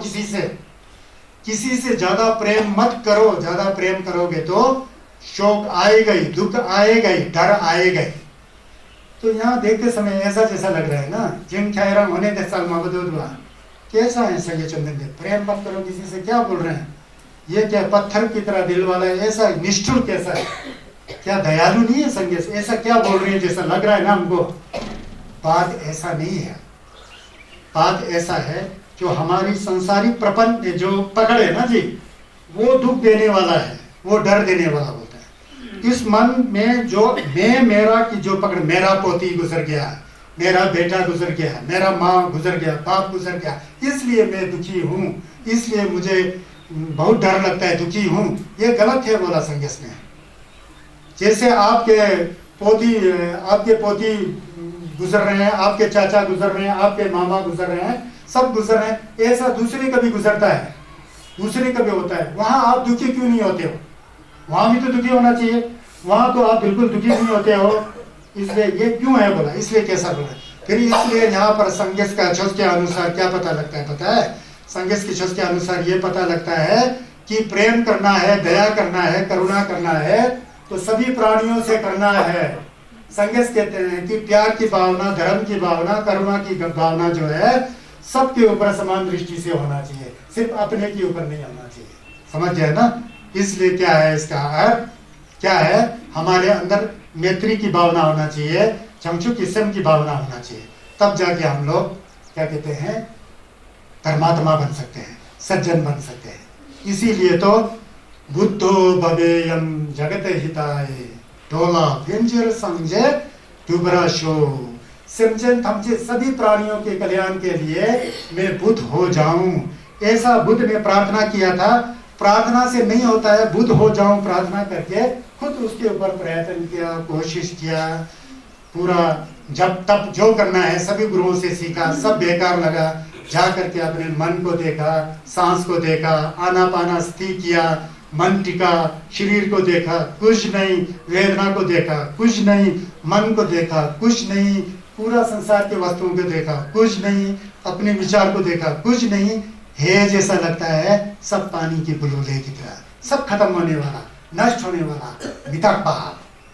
किसी से ज्यादा प्रेम मत करो। ज्यादा प्रेम करोगे तो शोक आएगा ही, दुख आएगा ही, डर आएगा ही। तो यहाँ देखते समय ऐसा जैसा लग रहा है ना, जिन ख्यारम होने दे साल हुआ, कैसा है संगे चंदन देव? प्रेम मत करो किसी से, क्या बोल रहे हैं? ये क्या पत्थर की तरह दिल वाला है? ऐसा निष्ठुर कैसा है? क्या दयालु नहीं है संगे से? ऐसा क्या बोल रही है जैसा लग रहा है ना हमको? बात ऐसा नहीं है। बात ऐसा है जो हमारी संसारी प्रपंच जो पकड़ है ना जी, वो दुख देने वाला है, वो डर देने वाला होता है। इस मन में जो मैं मेरा की जो पकड़, मेरा पोती गुजर गया, मेरा बेटा गुजर गया, मेरा माँ गुजर गया, बाप गुजर गया, इसलिए मैं दुखी हूँ, इसलिए मुझे बहुत डर लगता है, दुखी हूँ, ये गलत है बोला संगस ने। जैसे आपके पोती गुजर रहे हैं, आपके चाचा गुजर रहे हैं, आपके मामा गुजर रहे हैं, सब गुजर रहे हैं, ऐसा दूसरे का भी गुजरता है, दूसरे का भी होता है। वहां आप दुखी क्यों नहीं होते हो? वहां भी तो दुखी होना चाहिए, वहां तो आप बिल्कुल दुखी नहीं होते हो। इसलिए ये क्यों है बोला, इसलिए कैसा बोला? फिर इसलिए यहाँ पर संगस का छुस के अनुसार क्या पता लगता है? पता है, संगस की छुस के अनुसार ये पता लगता है कि प्रेम करना है, दया करना है, करुणा करना है तो सभी प्राणियों से करना है। संगस कहते हैं कि प्यार की भावना, धर्म की भावना, करुणा की भावना जो है सबके ऊपर समान दृष्टि से होना चाहिए, सिर्फ अपने के ऊपर नहीं होना चाहिए। समझ गए ना? इसलिए क्या है इसका अर्थ? क्या है? हमारे अंदर मैत्री की भावना होना चाहिए, चमचु किस्म की भावना होना चाहिए, तब जाके हम लोग क्या कहते हैं, धर्मात्मा बन सकते हैं, सज्जन बन सकते हैं। इसीलिए तो बुद्धो भवेयम जगत हिताय डोला व्यंजर संजय दुबरा शो, सिमजन थमचे सभी प्राणियों के कल्याण के लिए मैं बुद्ध हो जाऊं, ऐसा बुद्ध ने प्रार्थना किया था। प्रार्थना से नहीं होता है, बुद्ध हो जाऊं प्रार्थना करके खुद उसके ऊपर प्रयत्न किया, कोशिश किया, पूरा जब तब जो करना है सभी गुरुओं से सीखा, सब बेकार लगा। जा करके अपने मन को देखा, सांस को देखा, आना पाना स्थिर किया, मन टिका, शरीर को देखा, कुछ नहीं, वेदना को देखा, कुछ नहीं, मन को देखा, कुछ नहीं, पूरा संसार के वस्तुओं को देखा, कुछ नहीं, अपने विचार को देखा, कुछ नहीं है, जैसा लगता है सब पानी की बुलबुले की तरह, सब खत्म होने वाला, नष्ट होने वाला, मिताकबा।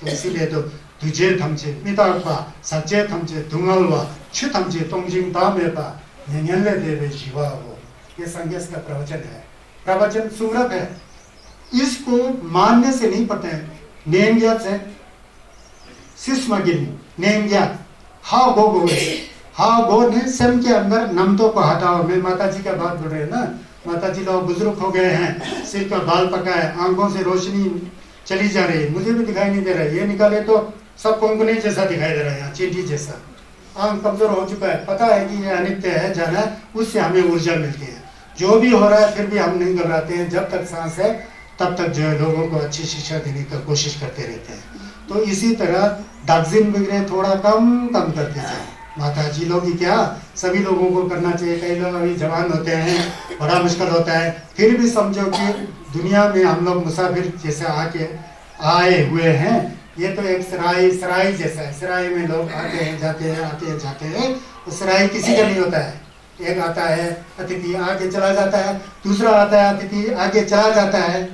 तो इसीलिए तो तुझे थमचे मिताकबा, सच्चे थमचे धुंगलवा, छु थमचे तोंगजिंग तामेपा, न्यन्यले देवे जीवा हो। ये संगस का प्रवचन है, प्रवचन सुमरक है। इसको मानने से नहीं पता है, नेम ज्ञात है, सिस्मगिन नेम ज्ञात, हा गो गो, हा गो ने सम के अंदर नमतों को हटाओ। मैं माता जी का बात बोल रहे हैं ना, माता जी लोग बुजुर्ग हो गए हैं, सिर का बाल पका है, आंखों से रोशनी चली जा रही है, मुझे भी दिखाई नहीं दे रहा है, ये निकाले तो सब कोंकणी जैसा दिखाई दे रहा है, चींटी जैसा, आंख कमजोर हो चुका है, पता है कि ये अनित्य है, जाना है, उससे हमें ऊर्जा मिलती है। जो भी हो रहा है फिर भी हम नहीं घबराते हैं, जब तक सांस है तब तक जो है लोगों को अच्छी शिक्षा देने की कोशिश करते रहते हैं। तो इसी तरह डाक्जिन वगैरह थोड़ा कम करते जाए। माता जी लोग ही क्या, सभी लोगों को करना चाहिए। कई लोग अभी जवान होते हैं, बड़ा मुश्किल होता है, फिर भी समझो कि दुनिया में हम लोग मुसाफिर जैसे आए हुए हैं। ये तो एक सराय जैसा है, सराय में लोग आते हैं जाते हैं, आते हैं जाते हैं। तो सराय किसी का नहीं होता है, एक आता है अतिथि आगे चला जाता है, दूसरा आता है अतिथि आगे चला जाता है।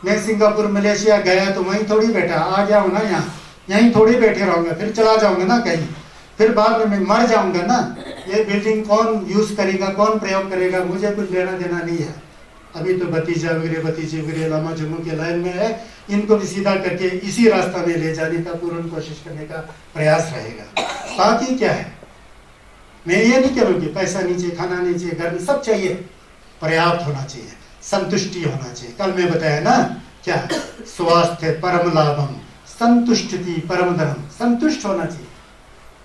मैं सिंगापुर मलेशिया गया तो वहीं थोड़ी बैठा, आ गया हूँ ना यहाँ, यहीं थोड़ी बैठे रहूंगा, फिर चला जाऊंगा ना कहीं, फिर बाद में मैं मर जाऊंगा ना। ये बिल्डिंग कौन यूज करेगा, कौन प्रयोग करेगा, मुझे कुछ लेना देना नहीं है। अभी तो भतीजा वगैरह भतीजे वगैरह लामा जम्मू के लाइन में है, इनको भी सीधा करके इसी रास्ता में ले जाने का पूर्ण कोशिश करने का प्रयास रहेगा। बाकी क्या है, मैं ये नहीं कह रहा कि पैसा नहीं चाहिए, खाना नहीं चाहिए, घर में सब चाहिए, पर्याप्त होना चाहिए, संतुष्टि होना चाहिए। कल मैं बताया ना क्या, स्वास्थ्य परम लाभम, संतुष्टि परम धर्म, संतुष्ट होना चाहिए।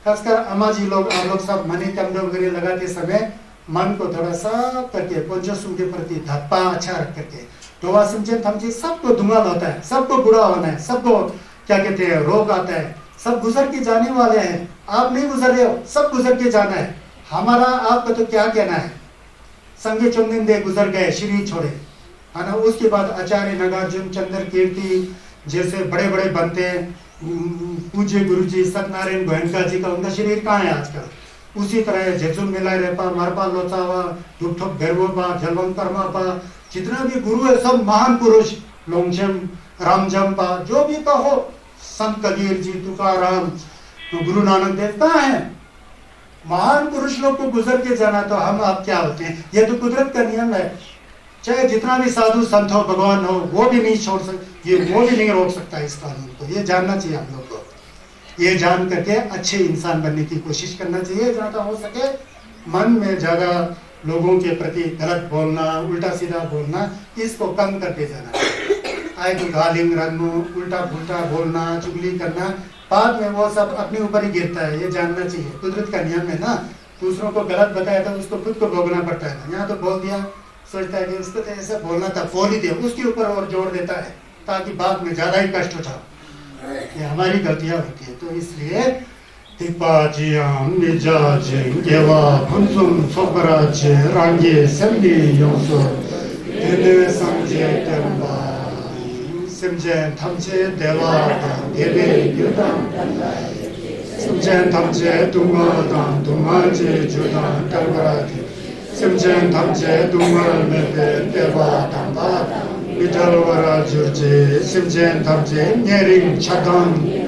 खासकर अम्मा जी लोग, आप लोग सब मनी कमरे वगैरह लगाते समय मन को थोड़ा साफ करके पंचों के प्रति धप्पा अच्छा रख करके, टोवा समझे थमचे, सबको धुआं होता है, सबको बुरा होना है, सबको क्या कहते हैं रोग आता है, सब गुजर के जाने वाले हैं। आप नहीं गुजर रहे हो, सब गुजर के जाना है। हमारा आपका तो क्या कहना है, संगे चंदन दे गुजर गए, शरीर छोड़े, है ना। उसके बाद आचार्य नागार्जुन, चंद्र कीर्ति जैसे बड़े बड़े बनते हैं, पूज्य गुरु जी सत्यनारायण गोयनका जी का, उनका शरीर कहाँ है आजकल, उसी तरह जेजुन मिला रेपा मारपा लोचावा दुपठोप बेरवोपा जलवंकरमा पा जितना भी गुरु है सब महान पुरुष लोंगचेम रामजम्पा जो भी कहो संत कबीर जी तुकाराम गुरु नानक देव कहाँ है? महान पुरुष लोग को गुजर के जाना तो हम आप क्या होते हैं? ये तो कुदरत का नियम है। चाहे जितना भी साधु संत हो भगवान हो वो भी नहीं छोड़ सकते, ये वो भी नहीं रोक सकता इस कानून को। ये जानना चाहिए हम लोग को। ये जान करके अच्छे इंसान बनने की कोशिश करना चाहिए। जहाँ तक हो सके मन में ज्यादा लोगों के प्रति गलत बोलना उल्टा सीधा बोलना इसको कम करके जाना। आए तो गालिंग रंगू उल्टा पुल्टा बोलना चुगली करना बाद में वो सब अपने ऊपर ही गिरता है। ये जानना चाहिए कुदरत का नियम है ना। दूसरों को गलत बताया तो उसको खुद को भोगना पड़ता है ना। यहाँ तो बोल दिया सोचता है कि उसको तो ऐसा बोलना था बोल ही दे उसके ऊपर और जोड़ देता है ताकि बाद में ज्यादा ही कष्ट उठाओ। ये हमारी गलतियां होती है। तो इसलिए Tipajiang nijajing gewa punzum sobraje rangi semli yongso dene samje temba semje tamje dewa debe yudam semje tamje dunga dungaje judan kalbarati semje tamje dunga mebe dewa damba mitalwara jurje semje tamje nyering chadan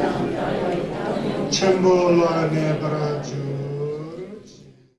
Chembola ne baraju